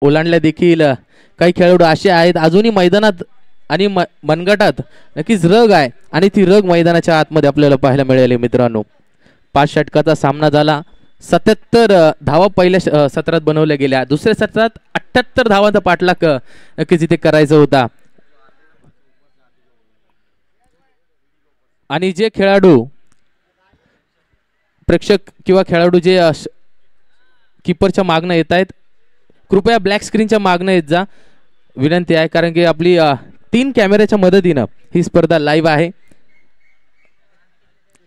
ओलांडल्या देखील काही खेळाडू असे आहेत अजूनही मैदानात आणि मनगटात नक्कीच रग आहे आणि ती रग मैदानाच्या आतमध्ये आपल्याला पाहायला मिळाली मित्रांनो. 5 षटकाचा सामना झाला. 77 धावा पहिल्या सत्रात बनवल्या गेल्या. दुसऱ्या सत्रात 78 धावांचा पाठलाग नक्कीच इथे करायचा होता. आणि जे खेळाडू प्रेक्षक किंवा खेळाडू जे कीपरच्या मागणं येत आहेत कृपया ब्लॅक स्क्रीनच्या मागणं येत जा विनंती आहे. कारण की आपली 3 कॅमेऱ्याच्या मदतीनं ही स्पर्धा लाईव्ह आहे.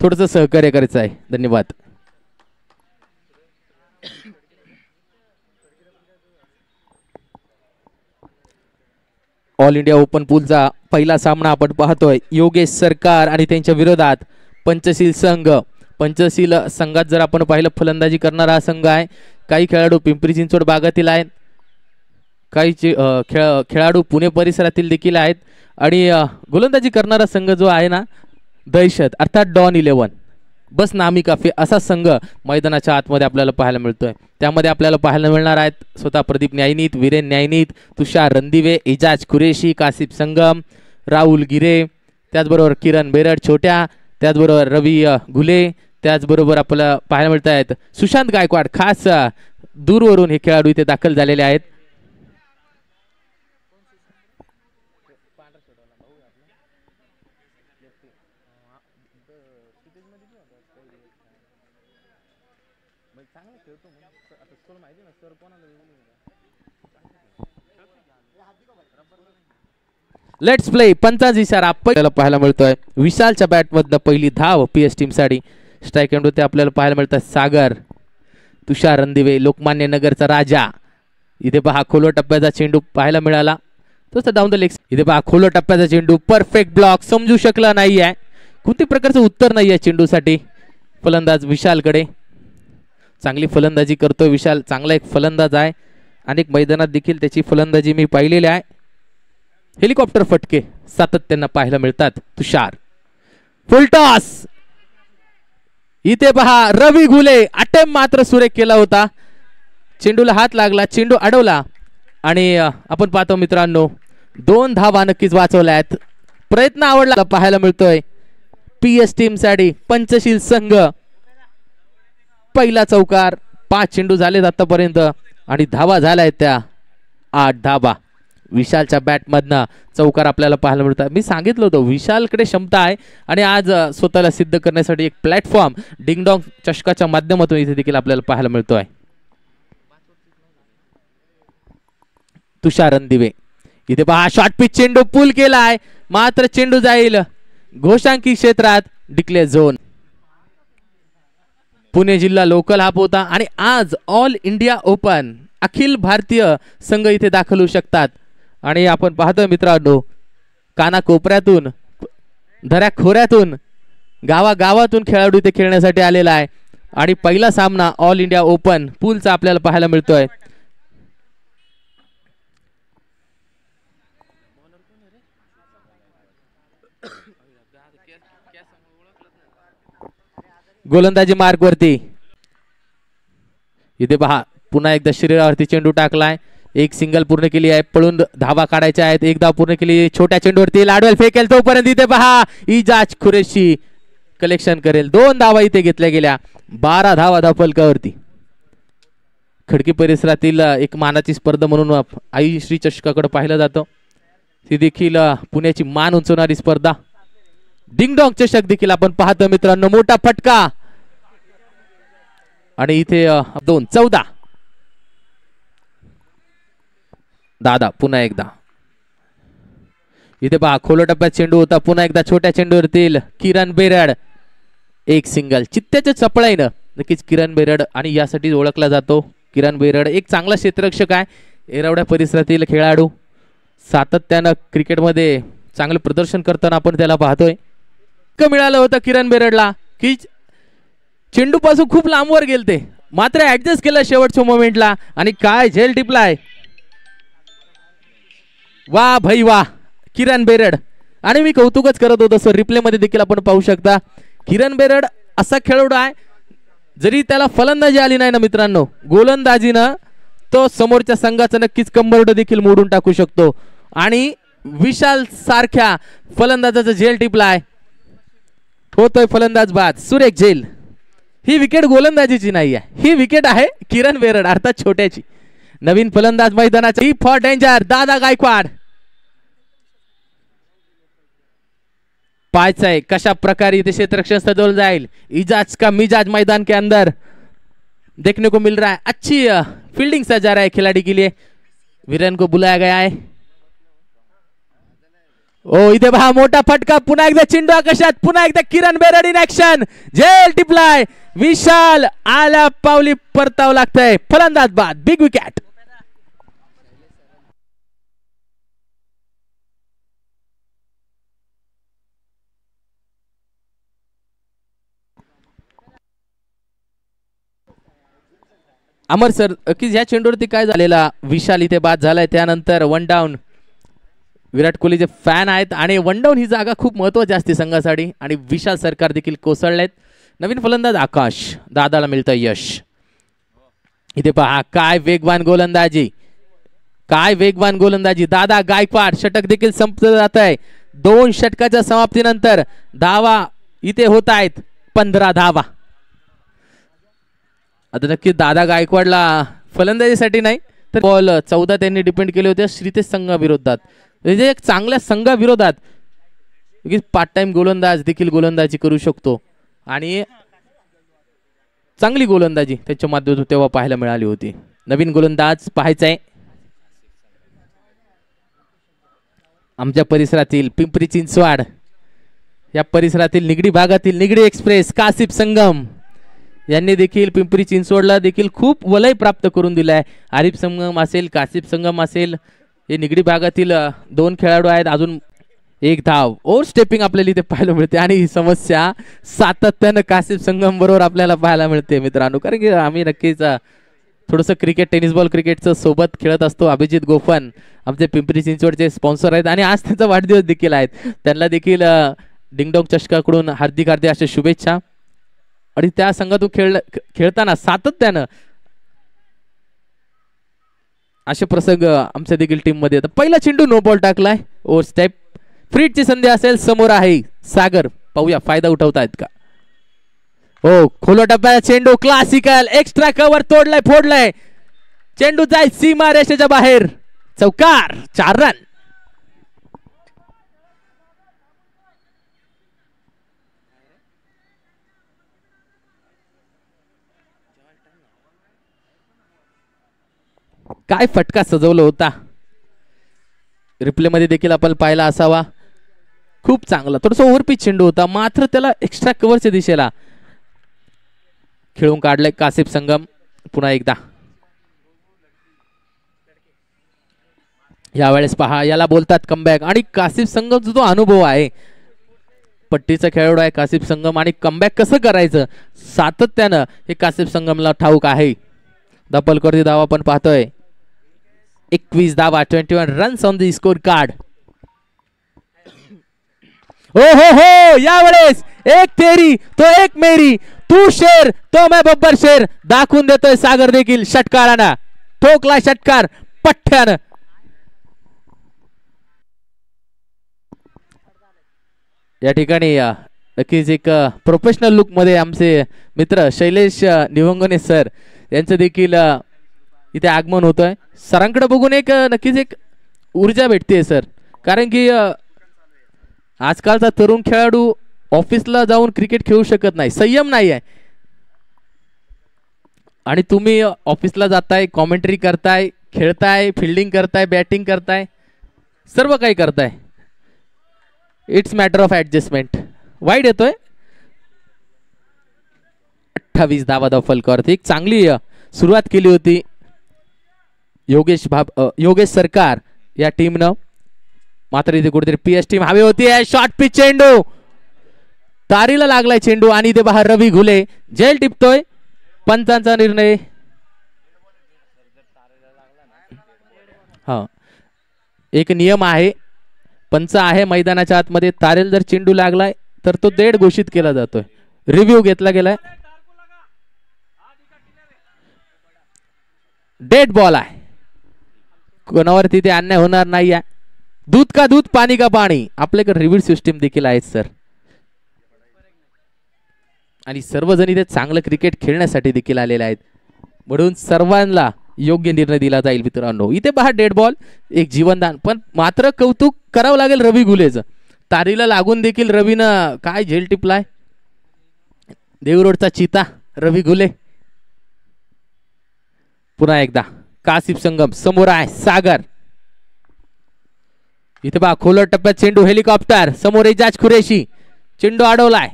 थोडंसं सहकार्य करायचं आहे. धन्यवाद. ऑल इंडिया ओपन पूलचा पहिला सामना आपण पाहतोय. योगेश सरकार आणि त्यांच्या विरोधात पंचशील संघ. पंचशील संघात जर आपण पाहिलं फलंदाजी करणारा हा संघ आहे. काही खेळाडू पिंपरी चिंचवड भागातील आहेत. काही खेळाडू पुणे परिसरातील देखील आहेत. आणि गोलंदाजी करणारा संघ जो आहे ना दहशत अर्थात डॉन 11 बस नामी काफी असा संघ मैदानाच्या आतमध्ये आपल्याला पाहायला मिळतोय. त्यामध्ये आपल्याला पाहायला मिळणार आहेत स्वतः प्रदीप न्यायनीत, वीरेन न्यायनीत, तुषार रणदिवे, एजाज कुरेशी, कासिफ संगम, राहुल गिरे, त्याचबरोबर किरण बेरड छोट्या, त्याचबरोबर रवी घुले, त्याचबरोबर आपल्याला पाहायला मिळत आहेत सुशांत गायकवाड. खास दूरवरून हे खेळाडू इथे दाखल झालेले आहेत. Let's play. पंचाच इशारा आपल्याला पाहायला मिळतोय. विशालच्या बॅटमधनं पहिली धाव पीएस टीम साठी. स्ट्राईक एंड वरती आपल्याला पाहायला मिळतात सागर, तुषार रणदिवे, लोकमान्य नगरचा राजा. इथे पहा खोलो टप्प्याचा चेंडू पाहायला मिळाला. तसं डाऊन द लेग. इथे पहा खोलो टप्प्याचा चेंडू परफेक्ट ब्लॉक. समजू शकला नाहीये कोणत्या प्रकारचं उत्तर नाहीये चेंडूसाठी. फलंदाज विशालकडे. चांगली फलंदाजी करतोय विशाल. चांगला एक फलंदाज आहे. अनेक मैदानात देखील त्याची फलंदाजी मी पाहिलेली आहे. हेलिकॉप्टर फटके सातत्यानं पाहायला मिळतात. तुषार फुलटॉस. इथे पहा रवी घुले अटेम्प्ट मात्र सुरेख केला होता. चेंडूला हात लागला, चेंडू अडवला आणि आपण पाहतो मित्रांनो 2 धावा नक्कीच वाचवल्या आहेत. प्रयत्न आवडला पाहायला मिळतोय पीएस टीम साठी. पंचशील संघ पहिला चौकार. 5 चेंडू झालेत आतापर्यंत आणि धावा झाल्या आहेत त्या 8 धावा. विशालच्या बॅटमधनं चौकार आपल्याला पाहायला मिळतात. मी सांगितलं होतं विशालकडे क्षमता आहे आणि आज स्वतःला सिद्ध करण्यासाठी एक प्लॅटफॉर्म डिंगडॉंग चषकाच्या माध्यमातून इथे देखील आपल्याला पाहायला मिळतोय. तुषार रणदिवे. इथे पहा शॉर्ट पिच चेंडू पूल केलाय मात्र चेंडू जाईल घोषांकी क्षेत्रात. Declare zone. पुणे जिल्हा लोकल हाप होता आणि आज all India open Akhil Bharatiya संघ इथे दाखल होऊ शकतात. आणि आपण पाहतोय मित्रांनो कानाकोपऱ्यातून दऱ्याखोऱ्यातून गावागावातून खेळाडू इथे खेळण्यासाठी आलेला आहे. आणि पहिला सामना ऑल इंडिया ओपन पूलचा आपल्याला पाहायला मिळतोय. गोलंदाजी मार्ग वरती. इथे पहा पुन्हा एकदा शरीरावरती चेंडू टाकलाय. एक सिंगल पूर्ण केली आहे. पळून धावा काढायच्या आहेत. एक धाव पूर्ण केली. छोट्या चेंडूवरती लाडवेल फेकेल तोपर्यंत इथे पहा इजाज कुरेशी कलेक्शन करेल. 2 धावा इथे घेतल्या गेल्या. 12 धावा धावफलकावरती. खडकी परिसरातील एक मानाची स्पर्धा म्हणून आई श्री चषकाकडे पाहिलं जातं. ती देखील पुण्याची मान उंचवणारी स्पर्धा. डिंगडॉंग चषक देखील आपण पाहतो मित्रांनो. मोठा फटका आणि इथे 2-14. दादा पुन्हा एकदा. इथे पहा खोलो टप्प्यात चेंडू होता. पुन्हा एकदा छोट्या चेंडूवरतील किरण बेरड. एक सिंगल. चित्त्याच्या चपळाईनं नक्कीच किरण बेरड आणि यासाठी ओळखला जातो. किरण बेरड एक चांगला क्षेत्ररक्षक आहे. एरवड्या परिसरातील खेळाडू. सातत्यानं क्रिकेटमध्ये चांगलं प्रदर्शन करताना आपण त्याला पाहतोय. मिळालं होतं किरण बेरडला की चेंडू पासून खूप लांबवर गेलते मात्र ऍडजस्ट केलं शेवटच्या मोमेंटला आणि काय झेल टिपलाय. वा भाई वा किरण बेरड. आणि मी कौतुकच करत होतो सर. रिप्ले मध्ये देखील आपण पाहू शकता किरण बेरड असा खेळाडू आहे जरी त्याला फलंदाजी आली नाही ना मित्रांनो गोलंदाजीनं तो समोरच्या संघाचं नक्कीच कंबरड देखील मोडून टाकू शकतो आणि विशाल सारख्या फलंदाजाचा झेल टिपलाय. होतोय फलंदाज बाद सुरेख झेल. ही विकेट गोलंदाजीची नाही आहे, ही विकेट आहे किरण बेरड अर्थात छोट्याची. नवीन फलंदाज मैदानाची फॉर डेंजर दादा गायकवाड. पाहायचं आहे कशा प्रकारे इथे क्षेत्ररक्षण सजवलं जाईल. इजाज का मिजाज मैदान के अंदर देखने को मिल रहा है. अच्छी फील्डिंग सजा रहा है खिलाड़ी के लिए. वीरेन को बुलाया गया है. ओ इथे पहा मोठा फटका. पुन्हा एकदा चेंडू आकाशात. पुन्हा एकदा किरण बेरड इन ऍक्शन. झेल टिपलाय. विशाल आला पावली परताव लागतंय. फलंदाज बाद. Big wicket. अमर सर की ह्या चेंडूवरती काय झालेला. विशाल इथे बाद झालाय. त्यानंतर वन डाऊन. विराट कोहलीचे फॅन आहेत आणि वन डाऊन ही जागा खूप महत्वाची असते संघासाठी आणि विशाल सरकार देखील कोसळलेत. नवीन फलंदाज आकाश. दादाला मिळतं यश. इथे पहा काय वेगवान गोलंदाजी. काय वेगवान गोलंदाजी. दादा गायकवाड. षटक देखील संपलं जात आहे. 2 षटकाच्या समाप्तीनंतर धावा इथे होत आहेत 15 धावा. आता नक्की दादा गायकवाडला फलंदाजीसाठी नाही तर बॉल 14 त्यांनी डिपेंड केले होते श्रीतेश संघाविरोधात. म्हणजे एक चांगल्या संघाविरोधात पार्ट टाइम गोलंदाज देखील गोलंदाजी करू शकतो आणि चांगली गोलंदाजी त्याच्या माध्यमातून तेव्हा पाहायला मिळाली होती. नवीन गोलंदाज पाहायचा आहे. आमच्या परिसरातील पिंपरी चिंचवड या परिसरातील निगडी भागातील निगडी एक्सप्रेस कासिफ संगम यांनी देखील पिंपरी चिंचवडला देखील खूप वलय प्राप्त करून दिलाय. आरिफ संगम असेल कासिफ संगम असेल हे निगडी भागातील 2 खेळाडू आहेत. अजून 1 धाव. ओव्हर स्टेपिंग आपल्याला इथे पाहायला मिळते आणि ही समस्या सातत्यानं कासिफ संगम बरोबर आपल्याला पाहायला मिळते मित्रांनो. कारण की आम्ही नक्कीच थोडंसं क्रिकेट टेनिस बॉल क्रिकेटचं सोबत खेळत असतो. अभिजित गोफन आमचे पिंपरी चिंचवडचे स्पॉन्सर आहेत आणि आज त्यांचा वाढदिवस देखील आहेत. त्यांना देखील डिंगडॉंग चषकाकडून हार्दिक हार्दिक अशा शुभेच्छा. आणि त्या संघातून खेळताना सातत्यानं असे प्रसंग आमच्या देखील टीम मध्ये येतात. पहिला चेंडू नो बॉल टाकलाय. Over step. फ्रीटची संधी असेल. समोर आहे सागर. पाहूया फायदा उठवतायत का. हो खोलो टप्प्याचा चेंडू. क्लासिकल एक्स्ट्रा कव्हर तोडलाय फोडलाय. चेंडू जाईल सीमा रेषेच्या बाहेर. चौकार. 4 रन. काय फटका सजवला होता. रिप्ले मध्ये देखील आपण पाहिला असावा. खूप चांगला थोडासा ओव्हरपिच चेंडू होता मात्र त्याला एक्स्ट्रा कव्हरच्या दिशेला खेळून काढलाय कासिफ संगम. पुन्हा एकदा यावेळेस पहा याला बोलतात कमबॅक आणि कासिफ संगमचा जो अनुभव आहे पट्टीचा खेळाडू आहे कासिफ संगम आणि कमबॅक कसं करायचं सातत्यानं हे कासिफ संगमला ठाऊक आहे. दपलकरची धावा आपण पाहतोय. 21 धावा. 21 runs on the score card. हो हो हो यावेळेस एक तेरी तो एक मेरी. तू शेर तो मैं बब्बर शेर दाखवून देतोय सागर देखील. षटकारानं ठोकला षटकार पठ्ठ्यानं. या ठिकाणी नक्कीच एक प्रोफेशनल लुक मध्ये आमचे मित्र शैलेश निवंगणे सर यांचं देखील इथे आगमन होतोय. सरांकडे बघून एक नक्कीच एक ऊर्जा भेटते सर. कारण की आजकालचा तरुण खेळाडू ऑफिसला जाऊन क्रिकेट खेळू शकत नाही. संयम नाही आहे आणि तुम्ही ऑफिसला जाताय कॉमेंट्री करताय खेळताय फिल्डिंग करताय बॅटिंग करताय सर्व काही करताय. It's matter of adjustment. Wide येतोय. 28 धावा दफलकर. एक चांगली सुरुवात केली होती योगेश सरकार या टीमनं. मात्र इथे कुठेतरी पीएस टीम हवी होती. शॉर्ट पिच चेंडू तारीला लागलाय चेंडू आणि इथे बाहेर रवी घुले झेल टिपतोय. पंचांचा निर्णय. हा एक नियम आहे पंच आहे मैदानाच्या आतमध्ये. तारेल जर चेंडू लागलाय तर तो डेड घोषित केला जातोय. रिव्ह्यू घेतला गेलाय. डेड बॉल आहे. कोणावरती ते अन्याय होणार नाही आहे. दूध का दूध पाणी का पाणी आपल्याकडे रिव्ह्यू सिस्टीम देखील आहेत सर. आणि सर्वजण इथे चांगलं क्रिकेट खेळण्यासाठी देखील आलेले आहेत म्हणून सर्वांना योग्य निर्णय दिला जाईल मित्रांनो. इथे पहा डेड बॉल एक जीवनदान. पण मात्र कौतुक करावं लागेल रवी घुलेचं. तारीला लागून देखील रवीनं काय झेल टिपलाय. देवरोडचा चिता रवी घुले. पुन्हा एकदा कासिफ संगम समोर आहे. सागर इथे पहा खोलर टप्प्यात चेंडू हेलिकॉप्टर समोर इजाज कुरेशी. चेंडू अडवलाय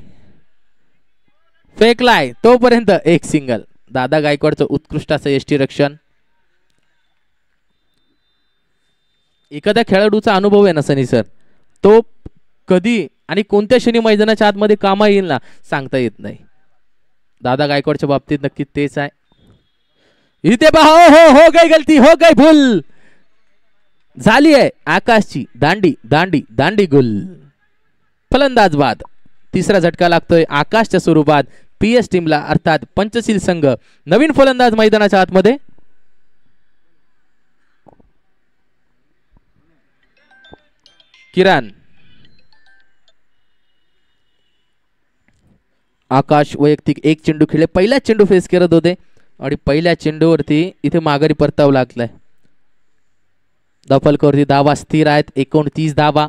फेकलाय तोपर्यंत एक सिंगल. दादा गायकवाडचं उत्कृष्ट असं यष्टी रक्षण. एखाद्या खेळाडूचा अनुभव आहे ना सनी सर तो कधी आणि कोणत्या क्षणी मैदानाच्या आतमध्ये कामा येईल ना सांगता येत नाही. दादा गायकवाडच्या बाबतीत नक्की तेच आहे. इथे पहा हो गई गलती हो गई भूल झाली आहे. आकाशची दांडी दांडी दांडी गुल. फलंदाज बाद. तिसरा झटका लागतोय आकाशच्या स्वरूपात पीएस टीमला अर्थात पंचशील संघ. नवीन फलंदाज मैदानाच्या आतमध्ये किरण. आकाश वैयक्तिक एक चेंडू खेळले. पहिला चेंडू फेस करत होते आणि पहिल्या चेंडूवरती इथे माघारी परतावं लागलाय. दफलकरवरती धावा स्थिर आहेत 29 धावा.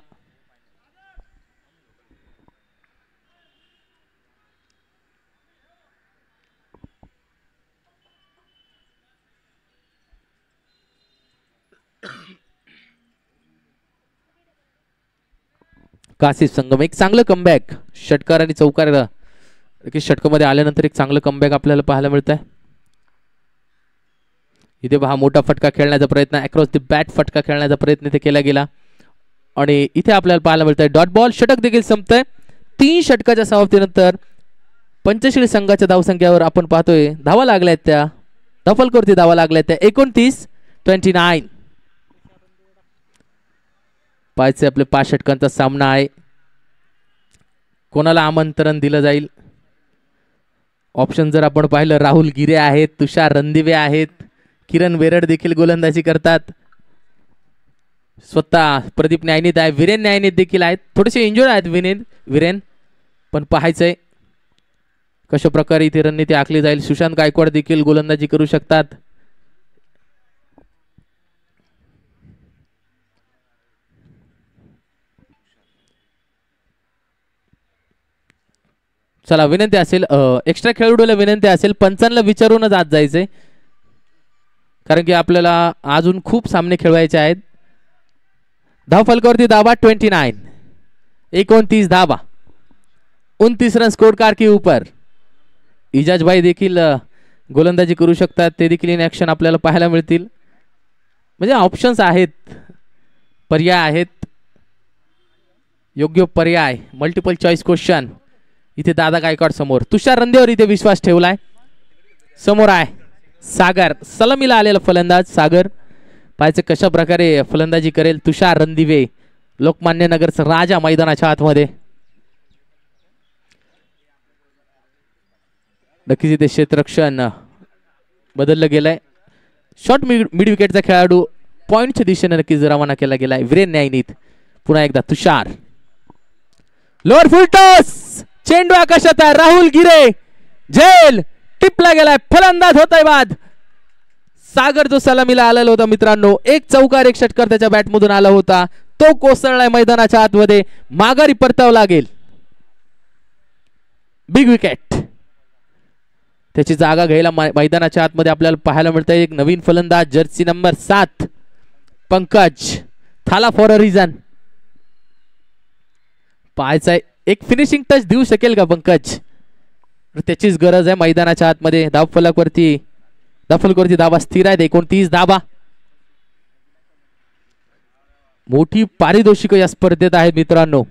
कासिफ संगम एक चांगलं कमबॅक. षटकार आणि चौकार षटकामध्ये आल्यानंतर एक चांगलं कमबॅक आपल्याला पाहायला मिळत आहे. इथे पहा मोठा फटका खेळण्याचा प्रयत्न अक्रॉस द बॅट फटका खेळण्याचा प्रयत्न इथे केला गेला आणि इथे आपल्याला पाहायला मिळतंय डॉट बॉल. षटक देखील संपतंय. 3 षटकाच्या समाप्तीनंतर पंचशील संघाच्या धावसंख्येवर आपण पाहतोय धावा लागल्यात त्या दफलकरवरती धावा लागल्यात त्या 29-29. पाहायचे आपले 5 षटकांचा सामना आहे. कोणाला आमंत्रण दिलं जाईल. ऑप्शन जर आपण पाहिलं राहुल गिरे आहेत तुषार रणदिवे आहेत किरण वेरड देखील गोलंदाजी करतात. स्वतः प्रदीप न्यायनीत आहे वीरेन न्यायनीत देखील आहेत. थोडेसे इंजुर्ड आहेत वीरेन पण पाहायचंय कशा प्रकारे इथे रणनीती आखली जाईल. सुशांत गायकवाड देखील गोलंदाजी करू शकतात. चला विनंती असेल एक्स्ट्रा खेळाडूला विनंती असेल पंचांना विचारूनच आज जायचंय कारण की आपल्याला अजून खूप सामने खेळवायचे आहेत. धाव फलकावरती धावा 29 धावा 29 रन स्कोर कार के ऊपर. इजाज भाई देखील गोलंदाजी करू शकतात. ते देखील इन ऍक्शन आपल्याला पाहायला मिळतील. म्हणजे ऑप्शन्स आहेत पर्याय आहेत योग्य पर्याय मल्टिपल चॉईस क्वेश्चन. इथे दादा गायकवाड समोर तुषार रंदेवर इथे विश्वास ठेवलाय. समोर आहे सागर सलामीला आलेला फलंदाज सागर. पाहायचं कशा प्रकारे फलंदाजी करेल तुषार रणदिवे लोकमान्य नगरचा राजा मैदानाच्या आतमध्ये. नक्कीच इथे क्षेत्ररक्षण बदललं गेलंय. शॉर्ट मिड विकेटचा खेळाडू पॉइंटच्या दिशेने नक्कीच रवाना केला गेलाय. वीरेन न्यायनीत पुन्हा एकदा तुषार लोअर फुल टॉस चेंडू आकाशात आहे. राहुल गिरे झेल टिपला गेलाय. फलंदाज होताय बाद. सागर जो सलामीला आलेला होता मित्रांनो एक चौकार एक षटकार त्याच्या बॅटमधून आला होता तो कोसळलाय मैदानाच्या आतमध्ये. माघारी परतावं लागेल. Big wicket. त्याची जागा घ्यायला मैदानाच्या आतमध्ये आपल्याला पाहायला मिळतंय एक नवीन फलंदाज जर्सी नंबर 7 पंकज थाला फॉर अ रिझन. पाहायचंय एक फिनिशिंग टच देऊ शकेल का पंकज. त्याचीच गरज आहे मैदानाच्या आतमध्ये. धावफलकावरती धावा स्थिर आहेत 29 धावा. मोठी पारितोषिक या स्पर्धेत आहेत मित्रांनो.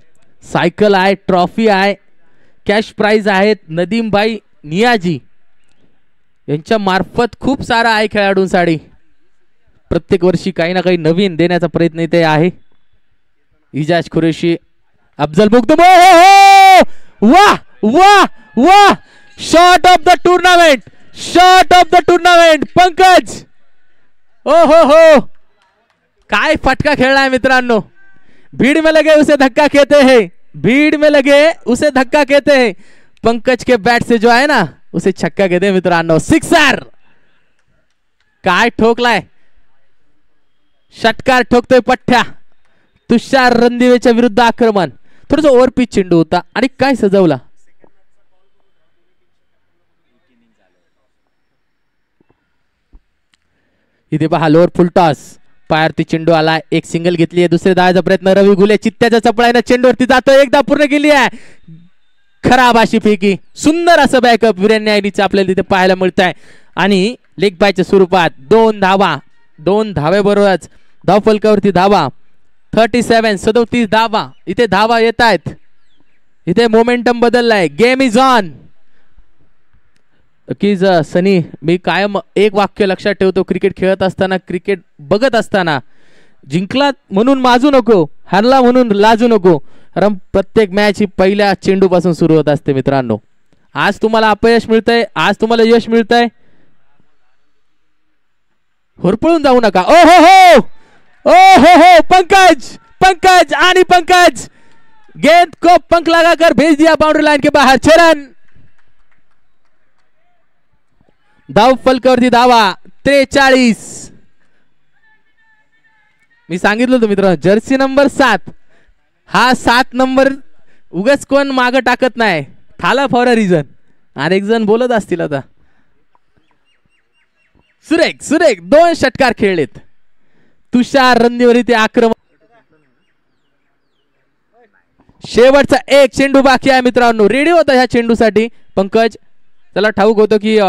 सायकल आहे ट्रॉफी आहे कॅश प्राइज आहेत. नदीम भाई नियाजी यांच्या मार्फत खूप सारा आहे खेळाडूंसाठी. प्रत्येक वर्षी काही ना काही नवीन देण्याचा प्रयत्न इथे आहे. इजाज कुरेशी अफजल मुग्धम वाह वाह वाह shot of the tournament Pankaj ओ हो काय फटका खेळलाय मित्रांनो. भीड़ में लगे उसे धक्का कहते हैं, भीड़ में लगे उसे धक्का कहते हैं. पंकज के बैट से जो है ना उसे छक्का कहते हैं मित्रांनो. सिक्सर. काय ठोकलाय, षटकार ठोकतोय पठ्ठ्या. तुषार रणदिवेच्या विरुद्ध आक्रमण. थोडस ओव्हर पिच चेंडू होता आणि काय सजवला. इथे पहा लोअर फुल टॉस. पायावरती चेंडू आला. एक सिंगल घेतली आहे. दुसऱ्या धावाचा प्रयत्न. रवी घुले चित्त्याच्या चपळाईने चेंडूवरती जातो. एकदा पूर्ण केली आहे. खराब अशी फेकी. सुंदर असं बॅकअप वीरेन न्यायनीचं आपल्याला तिथे पाहायला मिळत आहे. आणि लेग बायच्या स्वरूपात 2 धावा. 2 धाव्याबरोबरच धाव फलकावरती धावा. 37 धावा. इथे धावा येत आहेत. इथे मोमेंटम बदललाय. Game is on. की सनी मी कायम एक वाक्य लक्षात ठेवतो क्रिकेट खेळत असताना, क्रिकेट बघत असताना, जिंकला म्हणून माजू नको, हरला म्हणून लाजू नको. कारण प्रत्येक मॅच ही पहिल्या चेंडू पासून सुरू होत असते मित्रांनो. आज तुम्हाला अपयश मिळतंय, आज तुम्हाला यश मिळतंय. होरपळून जाऊ नका. ओ हो पंकज आणि पंकज गेंद को पंख लगाकर भेज दिया बाउंड्री लाइन के बाहर. 6 रन. धाव फलकावरती धावा 43. मी सांगितलं होतं मित्रांनो जर्सी नंबर 7 हा 7 नंबर उगाच कोण मागं टाकत नाही. थाला फॉर अ रिझन. अनेक जण बोलत असतील आता. सुरेख 2 षटकार खेळलेत. तुषार रणदिवे ते आक्रमण. शेवटचा एक चेंडू बाकी आहे मित्रांनो. रेडी होता ह्या चेंडूसाठी पंकज. त्याला ठाऊक होतं की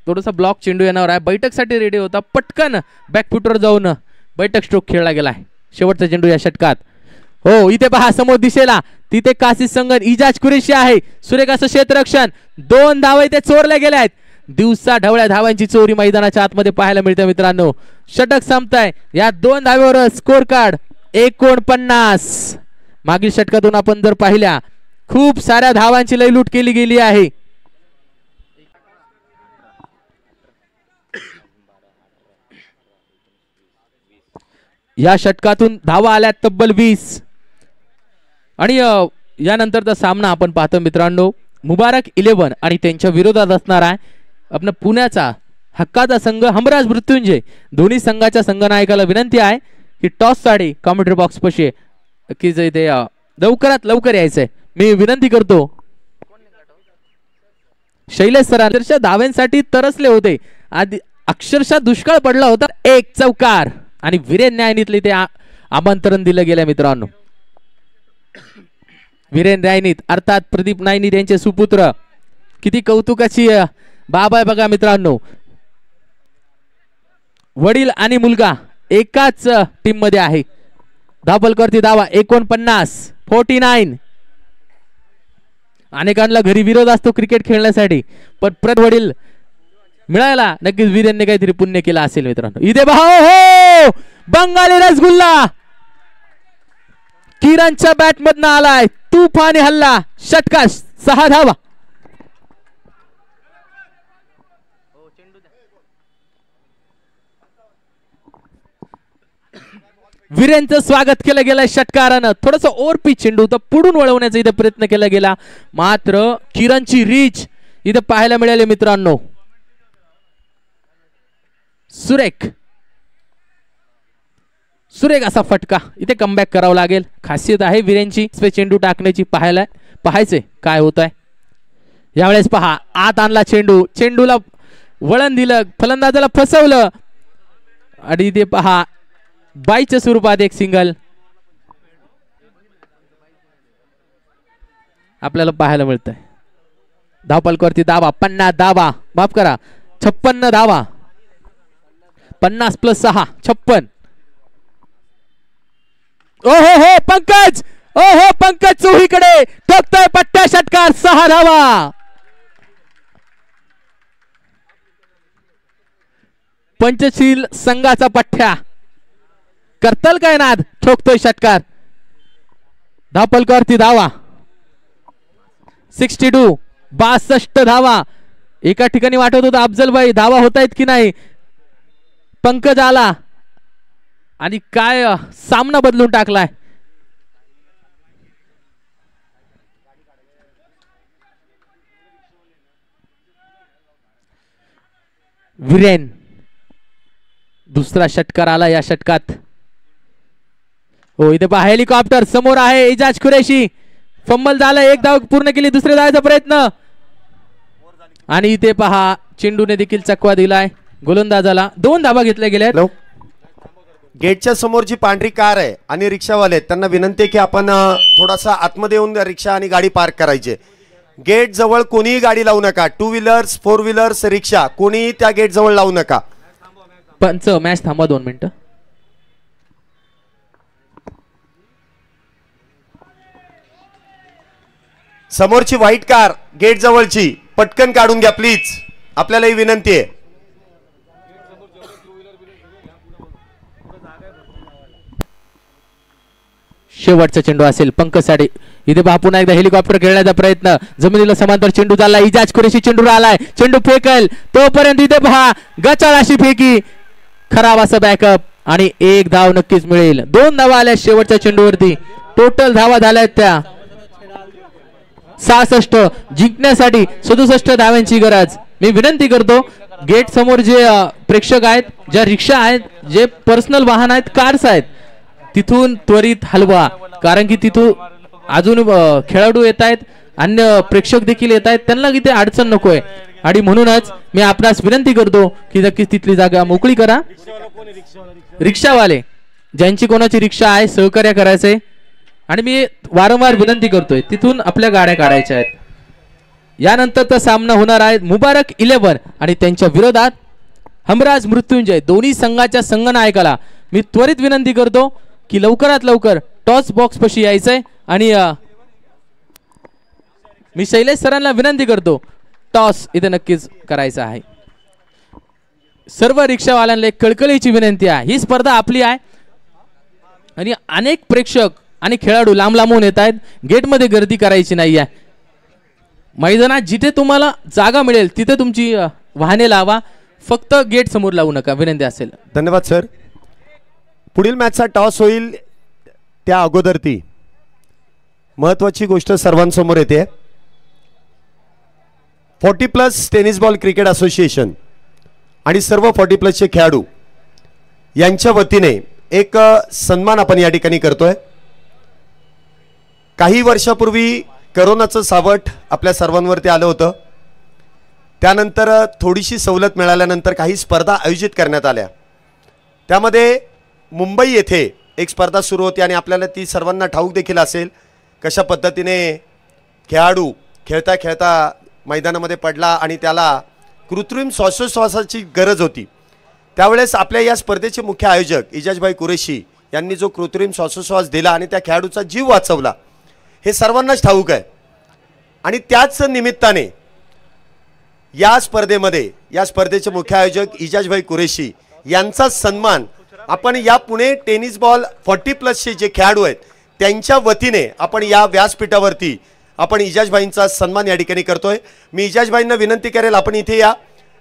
थोडासा ब्लॉक चेंडू येणार आहे. बैठकसाठी रेडी होता. पटकन बॅकफुटवर जाऊन बैठक स्ट्रोक खेळला गेलाय. शेवटचा चेंडू या षटकात. हो इथे पहा समोर दिसेला तिथे कासिस संगन इजाज कुरेशी आहे. सुरेख असं क्षेत्ररक्षण. 2 धावा इथे चोरल्या गेल्या आहेत. दिवसा ढवळ्या धावांची चोरी मैदानाच्या आतमध्ये पाहायला मिळते मित्रांनो. षटक संपताय. या 2 धाव्यावर स्कोर कार्ड 49. मागील षटकातून आपण जर पाहिल्या खूप साऱ्या धावांची लयलूट केली गेली आहे. या षटकातून धावा आल्या तब्बल 20. आणि यानंतरचा सामना आपण पाहतो मित्रांनो. मुबारक 11 आणि त्यांच्या विरोधात असणार आहे आपण पुण्याचा हक्काचा संघ हमराज मृत्युंजय. दोन्ही संघाच्या संघनायकाला विनंती आहे की टॉस साठी कॉमेंट्री बॉक्स पाशी की ते लवकरात लवकर यायचंय. मी विनंती करतो. शैलेश सर अक्षरशः धाव्यांसाठी तरसले होते. आधी अक्षरशः दुष्काळ पडला होता. 1 चौकार आणि वीरेन न्यायनीतले ते आमंत्रण दिलं गेलं मित्रांनो. वीरेन न्यायनीत अर्थात प्रदीप नायनीत यांचे सुपुत्र. किती कौतुकाची बाब आहे बघा मित्रांनो. वडील आणि मुलगा एकाच टीम मध्ये आहे. धावफलकावरती धावा 49. अनेकांना घरी विरोध असतो क्रिकेट खेळण्यासाठी पण प्रत वडील मिळाला. नक्कीच वीरेनने काहीतरी पुण्य केला असेल मित्रांनो. इथे हो बंगाली रसगुल्ला किरणच्या बॅट मधनं आलाय. तुफानी हल्ला. षटकार 6 धावा. वीरेनचं स्वागत केलं गेलं षटकारानं. थोडस ओव्हर पिच चेंडू होता. पुढून वळवण्याचा इथे प्रयत्न केला गेला मात्र किरणची रीच इथे पाहायला मिळाली मित्रांनो. सुरेख असा फटका. इथे कमबॅक करावं लागेल. खासियत आहे वीरेनची चेंडू टाकण्याची. पाहायचे काय होत आहे. यावेळेस पहा आत आणला चेंडू. चेंडूला वळण दिलं. फलंदाजाला फसवलं आणि इथे पहा बाईच्या स्वरूपात एक सिंगल आपल्याला पाहायला मिळतंय. धावफलकावरती धावा 50 धावा. माफ करा 56 धावा. 50 + 6 56. ओहो पंकज चोहीकडे ठोकतोय पट्ट्या. षटकार 6 धावा. पंचशील संघाचा पठ्ठ्या करतल काय नाद. ठोकतोय षटकार. धावफलकावरती धावा 62 धावा. एका ठिकाणी वाटत होतं अफजल भाई धावा होत आहेत की नाही. पंकज आला आणि काय सामना बदलून टाकलाय. विरेन दुसरा षटकार आला या षटकात. हो इथे पहा हेलिकॉप्टर समोर आहे. इजाज कुरेशी फंबल झालं. एक धाव पूर्ण केली. दुसऱ्या धावाचा प्रयत्न आणि इथे पहा चेंडूने देखील चकवा दिलाय गोलंदाजाला. 2 धावा घेतल्या गेल्या. गेटच्या समोर जी पांढरी कार आहे आणि रिक्षावाले त्यांना विनंती आहे की आपण थोडासा आतमध्ये येऊन रिक्षा आणि गाडी पार्क करायची. गेट जवळ कोणीही गाडी लावू नका. 2 व्हीलर्स 4 व्हीलर्स रिक्षा कोणीही त्या गेट जवळ लावू नका. पंच मॅच थांबा 2 मिनिटं. समोरची व्हाईट कार गेट जवळची पटकन काढून घ्या प्लीज. आपल्याला ही विनंती आहे. शेवटचा चेंडू असेल पंकजसाठी. इथे पहा पुन्हा एकदा हेलिकॉप्टर खेळण्याचा प्रयत्न. जमिनीला समांतर चेंडू चालला. इजाज कुरेशी चेंडू आलाय. चेंडू फेकल तोपर्यंत इथे पहा गचाळ अशी फेकी. खराब असं बॅकअप आणि 1 धाव नक्कीच मिळेल. 2 धावा आल्या शेवटच्या चेंडूवरती. टोटल धावा झाल्यात त्या 66. जिंकण्यासाठी 67 धाव्यांची गरज. मी विनंती करतो गेट समोर जे प्रेक्षक आहेत, ज्या रिक्षा आहेत, जे पर्सनल वाहन आहेत, कार्स आहेत, तिथून त्वरित हलवा. कारण की तिथून अजून खेळाडू येत आहेत, अन्य प्रेक्षक देखील येत आहेत. त्यांना इथे अडचण नकोय आणि म्हणूनच मी आपणास विनंती करतो की नक्कीच तिथली जागा मोकळी करा. रिक्षावाले ज्यांची कोणाची रिक्षा आहे सहकार्य करायचंय आणि मी वारंवार विनंती करतोय तिथून आपल्या गाड्या काढायच्या आहेत. यानंतरचा सामना होणार आहे मुबारक 11 आणि त्यांच्या विरोधात हमराज मृत्युंजय. दोन्ही संघाच्या संघनायकाला मी त्वरित विनंती करतो की लवकरात लवकर टॉस बॉक्स पाशी यायचंय आणि मी शैलेश सरांना विनंती करतो टॉस इथे नक्कीच करायचा आहे. सर्व रिक्षावाल्यांना एक कळकळीची विनंती आहे. ही स्पर्धा आपली आहे आणि अनेक प्रेक्षक आणि खेळाडू लांब लांबून येत आहेत. गेटमध्ये गर्दी करायची नाही आहे. मैदानात जिथे तुम्हाला जागा मिळेल तिथे तुमची वाहने लावा. फक्त गेट समोर लावू नका. विनंती असेल. धन्यवाद सर. पुढील मॅचचा टॉस होईल त्या अगोदर ती महत्वाची गोष्ट सर्वांसमोर येते. 40+ टेनिस बॉल क्रिकेट असोसिएशन आणि सर्व 40+ खेळाडू यांच्या वतीने एक सन्मान आपण या ठिकाणी करतोय. काही वर्षापूर्वी कोरोनाचं सावट आपल्या सर्वांवरती आलं होतं. त्यानंतर थोडीशी सवलत मिळाल्यानंतर काही स्पर्धा आयोजित करण्यात आल्या. त्यामध्ये मुंबई येथे एक स्पर्धा सुरू होती आणि आपल्याला ती सर्वांना ठाऊक देखील असेल कशा पद्धतीने खेळाडू खेळता खेळता मैदानामध्ये पडला आणि त्याला कृत्रिम श्वासोच्छवासाची गरज होती. त्यावेळेस आपल्या या स्पर्धेचे मुख्य आयोजक इजाजभाई कुरेशी यांनी जो कृत्रिम श्वासोच्छवास दिला आणि त्या खेळाडूचा जीव वाचवला हे सर्वांनाच ठाऊक आहे. आणि त्याच निमित्ताने या स्पर्धेमध्ये या स्पर्धेचे मुख्य आयोजक इजाजभाई कुरेशी यांचा सन्मान आपण या पुणे टेनिस बॉल 40+ जे खेळाडू आहेत त्यांच्या वतीने आपण या व्यासपीठावरती आपण इजाजभाईंचा सन्मान या ठिकाणी करतोय. मी इजाजभाईंना विनंती करेल आपण इथे या.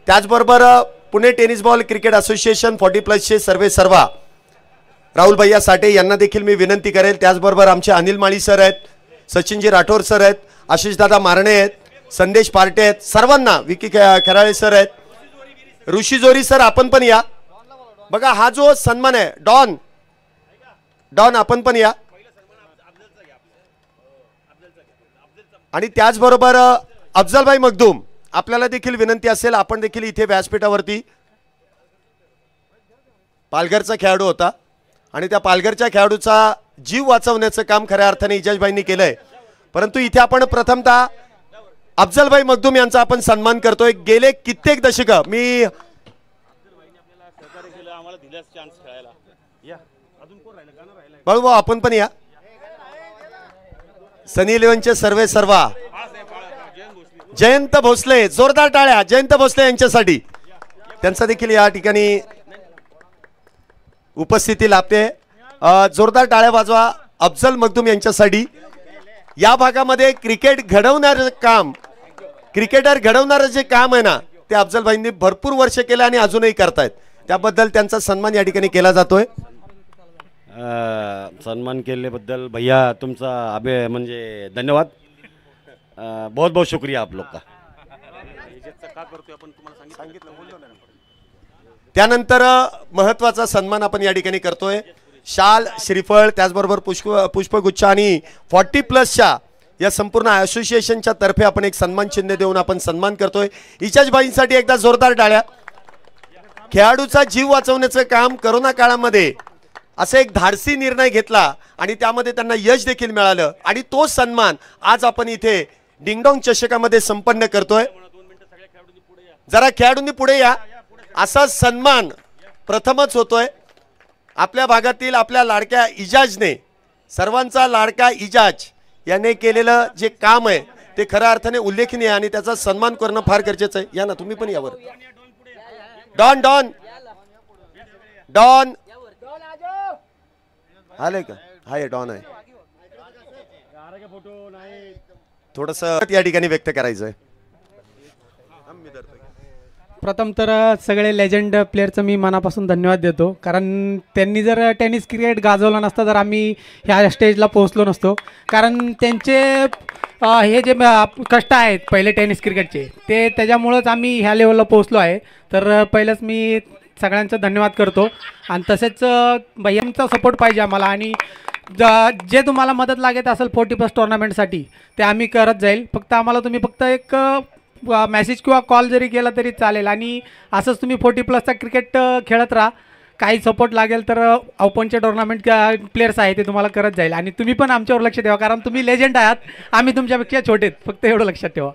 त्याचबरोबर Pune tennis ball cricket association 40+ सर्वा राहुल भैया साठे यांना देखील मी विनंती करेल. त्याचबरोबर आमचे अनिल माळी सर आहेत, सचिनजी राठोड सर आहेत, आशिषदादा मारणे आहेत, संदेश पार्टे आहेत, सर्वांना विकी खराळे सर आहेत, ऋषी जोरी सर आपण पण या. बघा हा जो सन्मान आहे डॉन आपण पण या. आणि त्याचबरोबर अफजलभाई मखदूम आपल्याला देखील विनंती असेल आपण देखील इथे व्यासपीठावरती. पालघरचा खेळाडू होता आणि त्या पालघरच्या खेळाडूचा जीव वाचवण्याचं काम खऱ्या अर्थाने इजाजभाईंनी केलंय. परंतु इथे आपण प्रथमतः अफजलभाई मखदूम यांचा आपण सन्मान करतोय. गेले कित्येक दशक मी बळू आपण पण या. सनी इलेव्हनचे सर्वा जयंत भोसले, जोरदार टाळ्या जयंत भोसले यांच्यासाठी. त्यांचा देखील या ठिकाणी उपस्थिती लाभते. जोरदार टाळ्या वाजवा अफजल मखदूम यांच्यासाठी. या भागामध्ये क्रिकेट घडवणारं काम, क्रिकेटर घडवणारं जे काम आहे ना ते अफजलभाईंनी भरपूर वर्ष केलं आणि अजूनही करतायत. त्याबद्दल त्यांचा सन्मान या ठिकाणी केला जातोय. सन्मान केल्याबद्दल भैया तुमचा म्हणजे धन्यवाद. बहुत बहुत शुक्रिया आप लोग का. त्यानंतर महत्त्वाचा सन्मान आपण या ठिकाणी करतोय. शाल, श्रीफळ, त्याचबरोबर पुष्पगुच्छ आणि 40+ या संपूर्ण असोसिएशनच्या तर्फे आपण एक सन्मान चिन्ह देऊन आपण सन्मान करतोय. इजाजबाईंसाठी एकदा जोरदार टाळ्या. खेळाडूचा जीव वाचवण्याचं काम करोना काळामध्ये असा एक धाडसी निर्णय घेतला आणि त्यामध्ये त्यांना यश देखील मिळालं आणि तो सन्मान आज आपण इथे डिंगडोंग चषकामध्ये संपन्न करतोय. जरा खेळाडूंनी पुढे या. असा सन्मान प्रथमच होतोय आपल्या भागातील आपल्या लाडक्या इजाजने, सर्वांचा लाडका इजाज याने केलेलं जे काम आहे ते खऱ्या अर्थाने उल्लेखनीय आणि त्याचा सन्मान करणं फार गरजेचं आहे. या ना तुम्ही पण यावर. डॉन डॉन डॉन आले का? हाय डॉन आहे. थोडस या ठिकाणी व्यक्त करायचंय. प्रथम तर सगळे लेजंड प्लेयरचं मी मनापासून धन्यवाद देतो, कारण त्यांनी जर टेनिस क्रिकेट गाजवला नसता तर आम्ही ह्या स्टेजला पोहोचलो नसतो. कारण त्यांचे हे जे कष्ट आहेत पहिले टेनिस क्रिकेटचे ते त्याच्यामुळंच आम्ही ह्या लेवलला पोहोचलो आहे. तर पहिलंच मी सगळ्यांचं धन्यवाद करतो आणि तसेच भैयांचा सपोर्ट पाहिजे आम्हाला आणि जे तुम्हाला मदत लागत असेल 40+ टुर्नामेंटसाठी ते आम्ही करत जाईल. फक्त आम्हाला तुम्ही फक्त एक मेसेज किंवा कॉल जरी केला तरी चालेल आणि असंच तुम्ही 40+चा क्रिकेट खेळत राहा. काही सपोर्ट लागेल तर ओपनचे टुर्नामेंट प्लेयर्स आहे ते तुम्हाला करत जाईल आणि तुम्ही पण आमच्यावर लक्ष ठेवा, कारण तुम्ही लेजंड आहात, आम्ही तुमच्यापेक्षा छोटे आहेत. फक्त एवढं लक्षात ठेवा.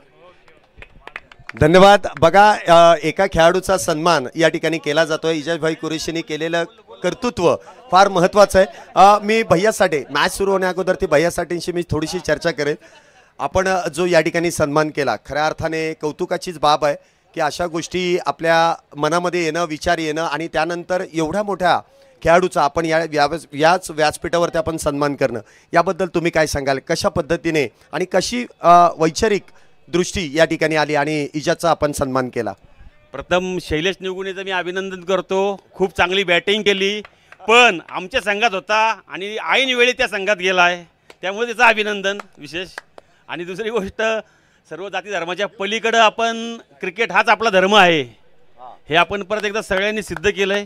धन्यवाद. बघा, एका खेळाडूचा सन्मान या ठिकाणी केला जातोय. इजाजभाई कुरेशींनी केलेलं कर्तृत्व फार महत्त्वाचं आहे. मी भैयासाठी मॅच सुरू होण्याअगोदर ती भैयासाठींशी मी थोडीशी चर्चा करेन. आपण जो या ठिकाणी सन्मान केला खऱ्या अर्थाने कौतुकाचीच बाब आहे की अशा गोष्टी आपल्या मनामध्ये येणं, विचार येणं आणि त्यानंतर एवढ्या मोठ्या खेळाडूचा आपण याच व्यासपीठावरती आपण सन्मान करणं, याबद्दल तुम्ही काय सांगाल? कशा पद्धतीने आणि कशी वैचारिक दृष्टी या ठिकाणी आली आणि इजाजचा आपण सन्मान केला? प्रथम शैलेश निगुणेचं मी अभिनंदन करतो. खूप चांगली बॅटिंग केली, पण आमच्या संघात होता आणि ऐन वेळी त्या संघात गेला आहे, त्यामुळे त्याचं अभिनंदन विशेष. आणि दुसरी गोष्ट, सर्व जाती धर्माच्या पलीकडं आपण क्रिकेट हाच आपला धर्म आहे हे आपण परत एकदा सगळ्यांनी सिद्ध केलं आहे.